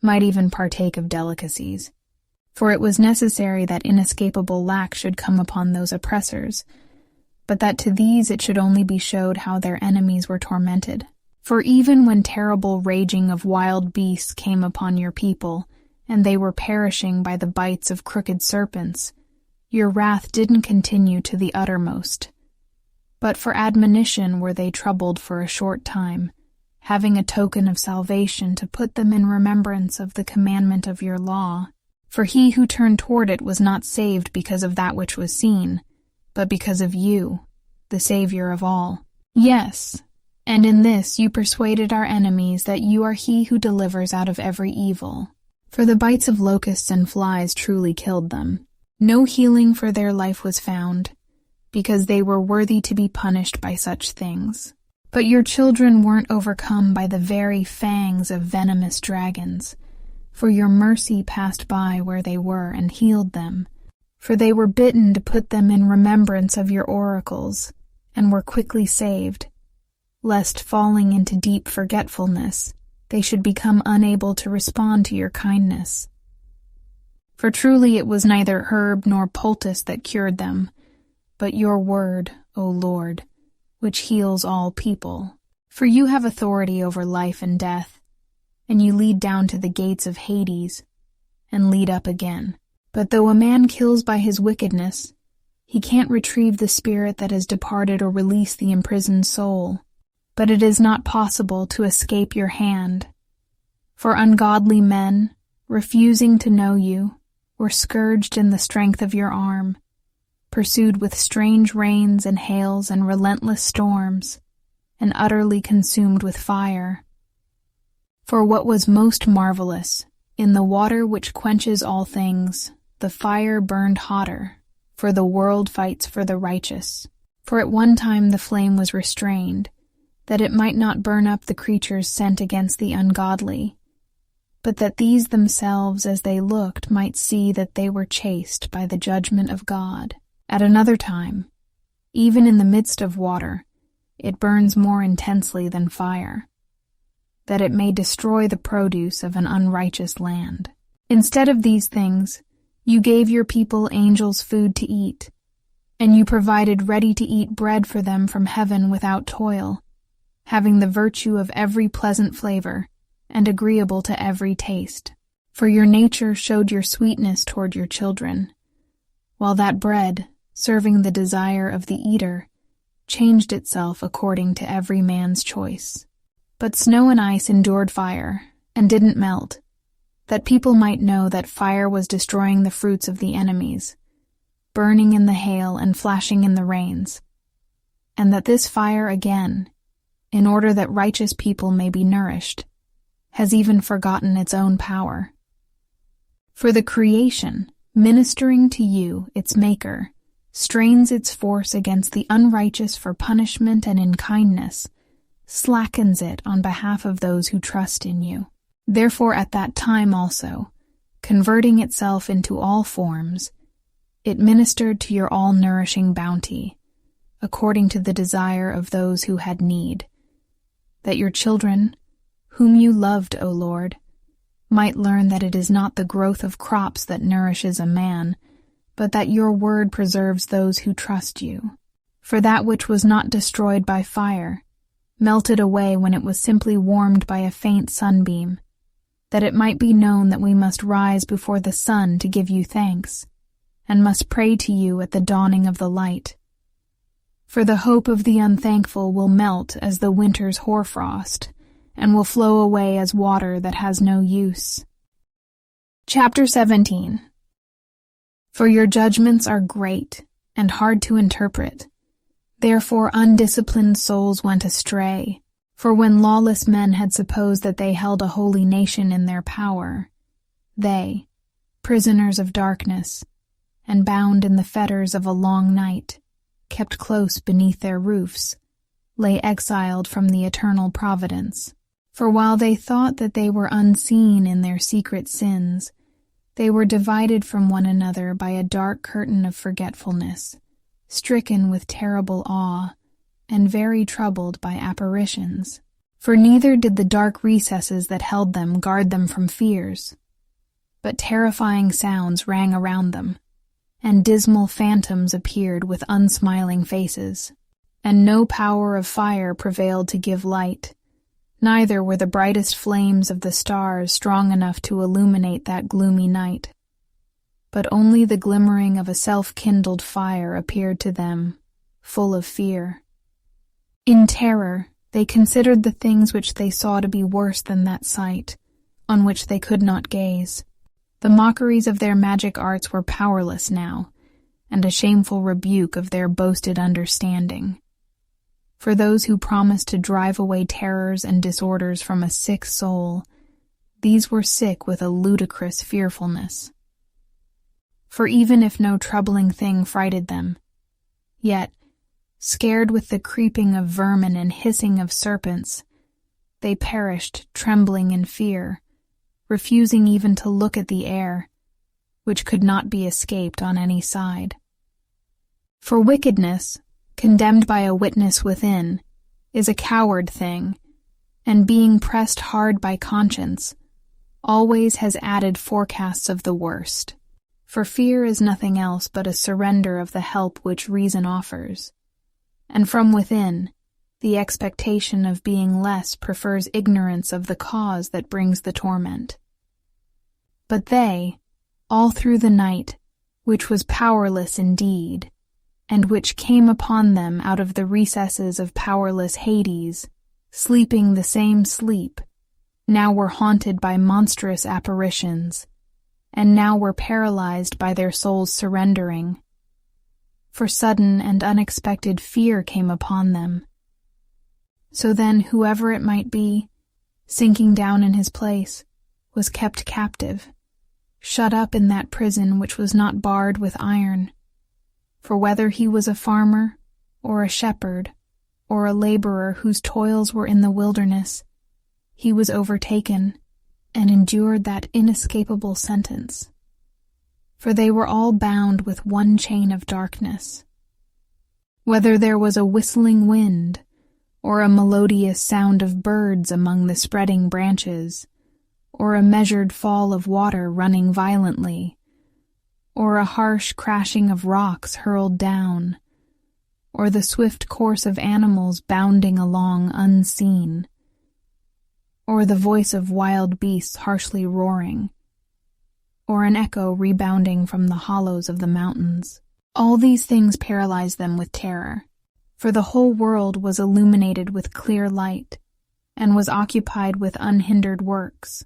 might even partake of delicacies. For it was necessary that inescapable lack should come upon those oppressors, but that to these it should only be showed how their enemies were tormented. For even when terrible raging of wild beasts came upon your people, and they were perishing by the bites of crooked serpents, your wrath didn't continue to the uttermost. But for admonition were they troubled for a short time, having a token of salvation to put them in remembrance of the commandment of your law. For he who turned toward it was not saved because of that which was seen, but because of you, the Savior of all. Yes, and in this you persuaded our enemies that you are he who delivers out of every evil. For the bites of locusts and flies truly killed them. No healing for their life was found, because they were worthy to be punished by such things. But your children weren't overcome by the very fangs of venomous dragons, for your mercy passed by where they were and healed them. For they were bitten to put them in remembrance of your oracles, and were quickly saved, lest falling into deep forgetfulness, they should become unable to respond to your kindness. For truly it was neither herb nor poultice that cured them, but your word, O Lord, which heals all people. For you have authority over life and death, and you lead down to the gates of Hades, and lead up again. But though a man kills by his wickedness, he can't retrieve the spirit that has departed or release the imprisoned soul. But it is not possible to escape your hand. For ungodly men, refusing to know you, were scourged in the strength of your arm, pursued with strange rains and hails and relentless storms, and utterly consumed with fire. For what was most marvelous, in the water which quenches all things, the fire burned hotter, for the world fights for the righteous. For at one time the flame was restrained, that it might not burn up the creatures sent against the ungodly, but that these themselves as they looked might see that they were chaste by the judgment of God. At another time, even in the midst of water, it burns more intensely than fire, that it may destroy the produce of an unrighteous land. Instead of these things, You gave your people angels food to eat, and you provided ready-to-eat bread for them from heaven without toil, having the virtue of every pleasant flavor and agreeable to every taste. For your nature showed your sweetness toward your children, while that bread, serving the desire of the eater, changed itself according to every man's choice. But snow and ice endured fire, and didn't melt, that people might know that fire was destroying the fruits of the enemies, burning in the hail and flashing in the rains, and that this fire again, in order that righteous people may be nourished, has even forgotten its own power. For the creation, ministering to you, its maker, strains its force against the unrighteous for punishment and in kindness, slackens it on behalf of those who trust in you. Therefore at that time also, converting itself into all forms, it ministered to your all-nourishing bounty, according to the desire of those who had need, that your children, whom you loved, O Lord, might learn that it is not the growth of crops that nourishes a man, but that your word preserves those who trust you. For that which was not destroyed by fire melted away when it was simply warmed by a faint sunbeam, that it might be known that we must rise before the sun to give you thanks, and must pray to you at the dawning of the light. For the hope of the unthankful will melt as the winter's hoarfrost, and will flow away as water that has no use. Chapter 17. For your judgments are great and hard to interpret. Therefore undisciplined souls went astray. For when lawless men had supposed that they held a holy nation in their power, they, prisoners of darkness, and bound in the fetters of a long night, kept close beneath their roofs, lay exiled from the eternal providence. For while they thought that they were unseen in their secret sins, they were divided from one another by a dark curtain of forgetfulness, stricken with terrible awe, and very troubled by apparitions. For neither did the dark recesses that held them guard them from fears, but terrifying sounds rang around them, and dismal phantoms appeared with unsmiling faces, and no power of fire prevailed to give light, neither were the brightest flames of the stars strong enough to illuminate that gloomy night, but only the glimmering of a self-kindled fire appeared to them, full of fear. In terror, they considered the things which they saw to be worse than that sight, on which they could not gaze. The mockeries of their magic arts were powerless now, and a shameful rebuke of their boasted understanding. For those who promised to drive away terrors and disorders from a sick soul, these were sick with a ludicrous fearfulness. For even if no troubling thing frighted them, yet, scared with the creeping of vermin and hissing of serpents, they perished trembling in fear, refusing even to look at the air, which could not be escaped on any side. For wickedness, condemned by a witness within, is a coward thing, and being pressed hard by conscience, always has added forecasts of the worst. For fear is nothing else but a surrender of the help which reason offers, and from within, the expectation of being less prefers ignorance of the cause that brings the torment. But they, all through the night, which was powerless indeed, and which came upon them out of the recesses of powerless Hades, sleeping the same sleep, now were haunted by monstrous apparitions, and now were paralyzed by their souls surrendering. For sudden and unexpected fear came upon them. So then whoever it might be, sinking down in his place, was kept captive, shut up in that prison which was not barred with iron. For whether he was a farmer, or a shepherd, or a laborer whose toils were in the wilderness, he was overtaken, and endured that inescapable sentence. For they were all bound with one chain of darkness. Whether there was a whistling wind, or a melodious sound of birds among the spreading branches, or a measured fall of water running violently, or a harsh crashing of rocks hurled down, or the swift course of animals bounding along unseen, or the voice of wild beasts harshly roaring, or an echo rebounding from the hollows of the mountains. All these things paralyzed them with terror, for the whole world was illuminated with clear light, and was occupied with unhindered works,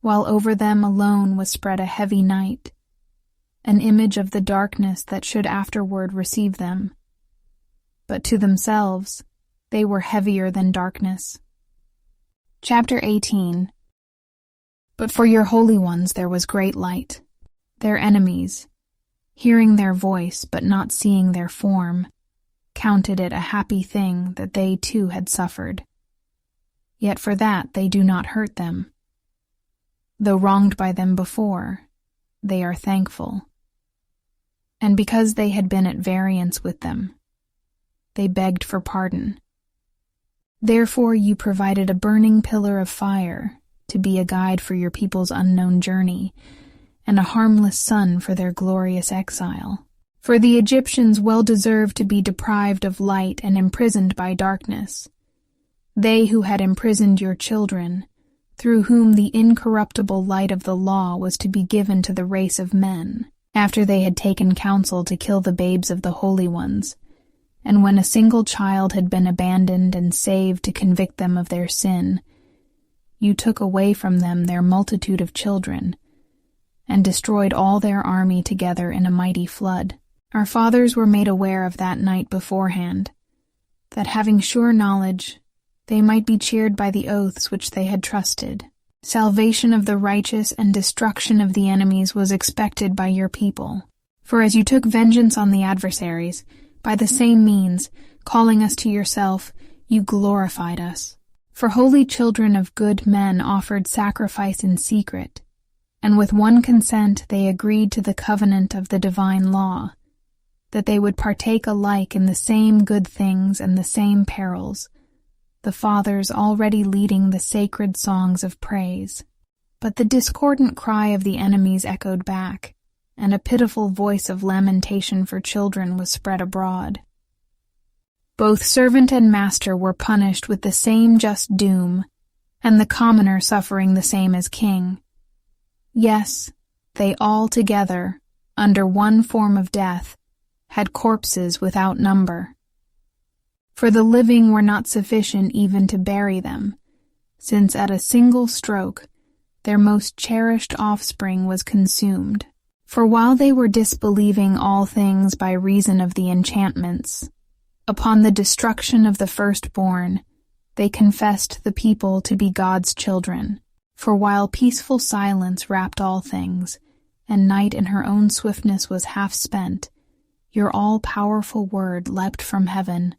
while over them alone was spread a heavy night, an image of the darkness that should afterward receive them. But to themselves they were heavier than darkness. Chapter 18. But for your holy ones there was great light. Their enemies, hearing their voice but not seeing their form, counted it a happy thing that they too had suffered. Yet for that they do not hurt them. Though wronged by them before, they are thankful. And because they had been at variance with them, they begged for pardon. Therefore you provided a burning pillar of fire to be a guide for your people's unknown journey, and a harmless sun for their glorious exile. For the Egyptians well deserved to be deprived of light and imprisoned by darkness. They who had imprisoned your children, through whom the incorruptible light of the law was to be given to the race of men, after they had taken counsel to kill the babes of the holy ones, and when a single child had been abandoned and saved to convict them of their sin, you took away from them their multitude of children, and destroyed all their army together in a mighty flood. Our fathers were made aware of that night beforehand, that having sure knowledge, they might be cheered by the oaths which they had trusted. Salvation of the righteous and destruction of the enemies was expected by your people. For as you took vengeance on the adversaries, by the same means, calling us to yourself, you glorified us. For holy children of good men offered sacrifice in secret, and with one consent they agreed to the covenant of the divine law, that they would partake alike in the same good things and the same perils, the fathers already leading the sacred songs of praise. But the discordant cry of the enemies echoed back, and a pitiful voice of lamentation for children was spread abroad. Both servant and master were punished with the same just doom, and the commoner suffering the same as king. Yes, they all together, under one form of death, had corpses without number. For the living were not sufficient even to bury them, since at a single stroke their most cherished offspring was consumed. For while they were disbelieving all things by reason of the enchantments, upon the destruction of the firstborn, they confessed the people to be God's children. For while peaceful silence wrapped all things, and night in her own swiftness was half spent, your all-powerful word leapt from heaven,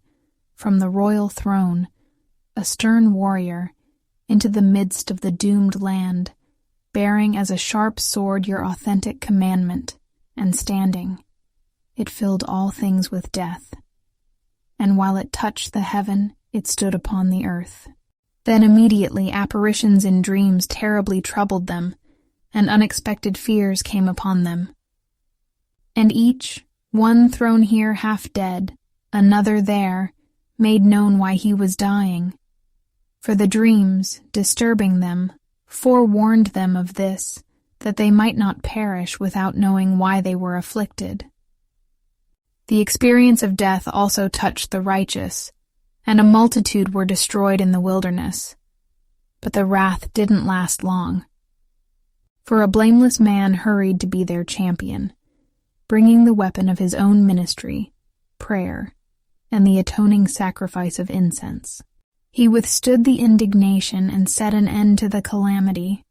from the royal throne, a stern warrior, into the midst of the doomed land, bearing as a sharp sword your authentic commandment, and standing, it filled all things with death. And while it touched the heaven, it stood upon the earth. Then immediately apparitions in dreams terribly troubled them, and unexpected fears came upon them. And each, one thrown here half dead, another there, made known why he was dying. For the dreams, disturbing them, forewarned them of this, that they might not perish without knowing why they were afflicted. The experience of death also touched the righteous, and a multitude were destroyed in the wilderness. But the wrath didn't last long. For a blameless man hurried to be their champion, bringing the weapon of his own ministry, prayer, and the atoning sacrifice of incense. He withstood the indignation and set an end to the calamity,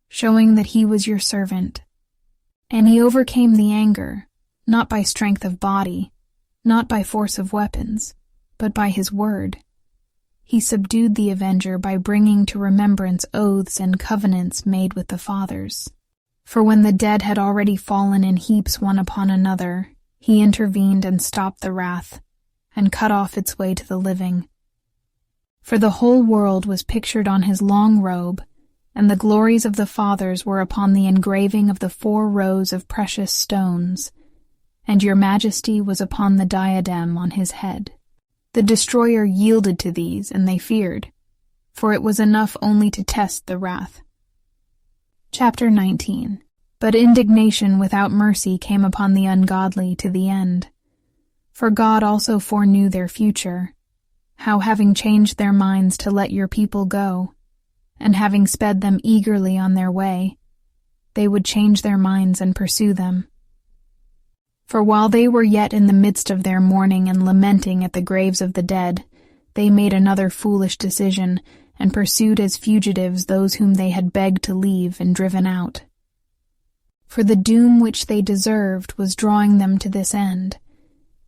showing that he was your servant. And he overcame the anger, not by strength of body, not by force of weapons, but by his word. He subdued the avenger by bringing to remembrance oaths and covenants made with the fathers. For when the dead had already fallen in heaps one upon another, he intervened and stopped the wrath, and cut off its way to the living. For the whole world was pictured on his long robe, and the glories of the fathers were upon the engraving of the 4 rows of precious stones, and your majesty was upon the diadem on his head. The destroyer yielded to these, and they feared, for it was enough only to test the wrath. Chapter 19. But indignation without mercy came upon the ungodly to the end. For God also foreknew their future, how having changed their minds to let your people go, and having sped them eagerly on their way, they would change their minds and pursue them. For while they were yet in the midst of their mourning and lamenting at the graves of the dead, they made another foolish decision, and pursued as fugitives those whom they had begged to leave and driven out. For the doom which they deserved was drawing them to this end,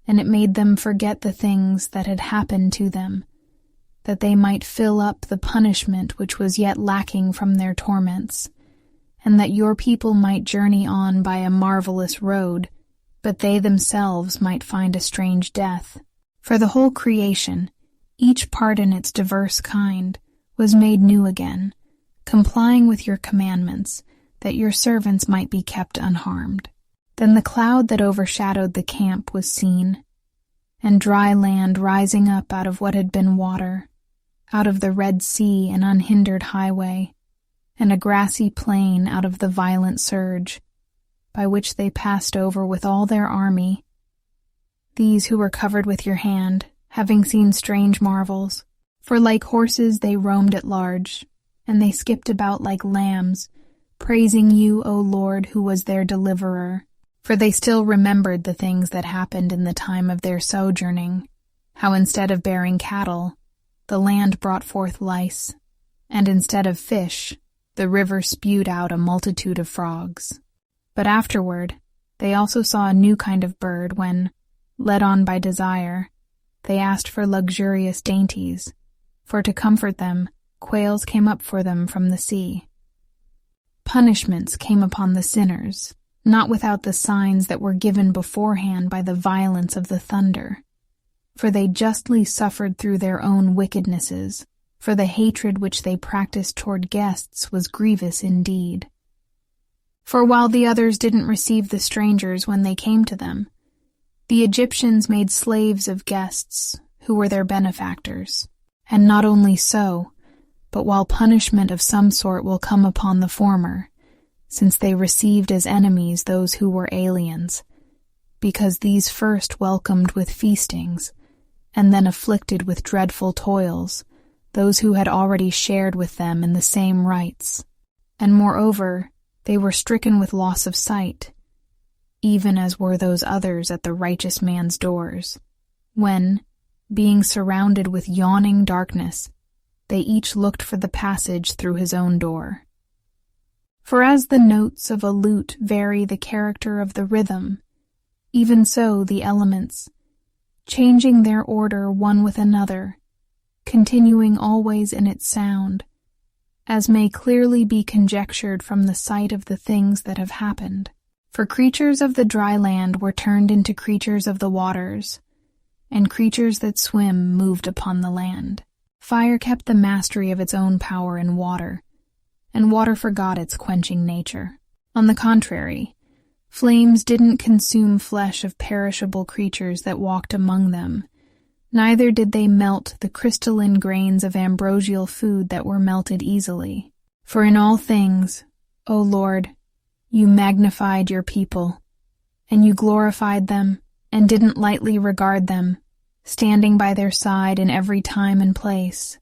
and it made them forget the things that had happened to them, that they might fill up the punishment which was yet lacking from their torments, and that your people might journey on by a marvelous road, but they themselves might find a strange death. For the whole creation, each part in its diverse kind, was made new again, complying with your commandments, that your servants might be kept unharmed. Then the cloud that overshadowed the camp was seen, and dry land rising up out of what had been water, out of the Red Sea an unhindered highway, and a grassy plain out of the violent surge, by which they passed over with all their army, these who were covered with your hand, having seen strange marvels. For like horses they roamed at large, and they skipped about like lambs, praising you, O Lord, who was their deliverer. For they still remembered the things that happened in the time of their sojourning, how instead of bearing cattle, the land brought forth lice, and instead of fish, the river spewed out a multitude of frogs. But afterward, they also saw a new kind of bird when, led on by desire, they asked for luxurious dainties, for to comfort them, quails came up for them from the sea. Punishments came upon the sinners, not without the signs that were given beforehand by the violence of the thunder, for they justly suffered through their own wickednesses, for the hatred which they practiced toward guests was grievous indeed. For while the others didn't receive the strangers when they came to them, the Egyptians made slaves of guests who were their benefactors. And not only so, but while punishment of some sort will come upon the former, since they received as enemies those who were aliens, because these first welcomed with feastings, and then afflicted with dreadful toils, those who had already shared with them in the same rights. And moreover, they were stricken with loss of sight, even as were those others at the righteous man's doors, when, being surrounded with yawning darkness, they each looked for the passage through his own door. For as the notes of a lute vary the character of the rhythm, even so the elements, changing their order one with another, continuing always in its sound, as may clearly be conjectured from the sight of the things that have happened. For creatures of the dry land were turned into creatures of the waters, and creatures that swim moved upon the land. Fire kept the mastery of its own power in water, and water forgot its quenching nature. On the contrary, flames didn't consume flesh of perishable creatures that walked among them, neither did they melt the crystalline grains of ambrosial food that were melted easily. For in all things, O Lord, you magnified your people, and you glorified them, and didn't lightly regard them, standing by their side in every time and place.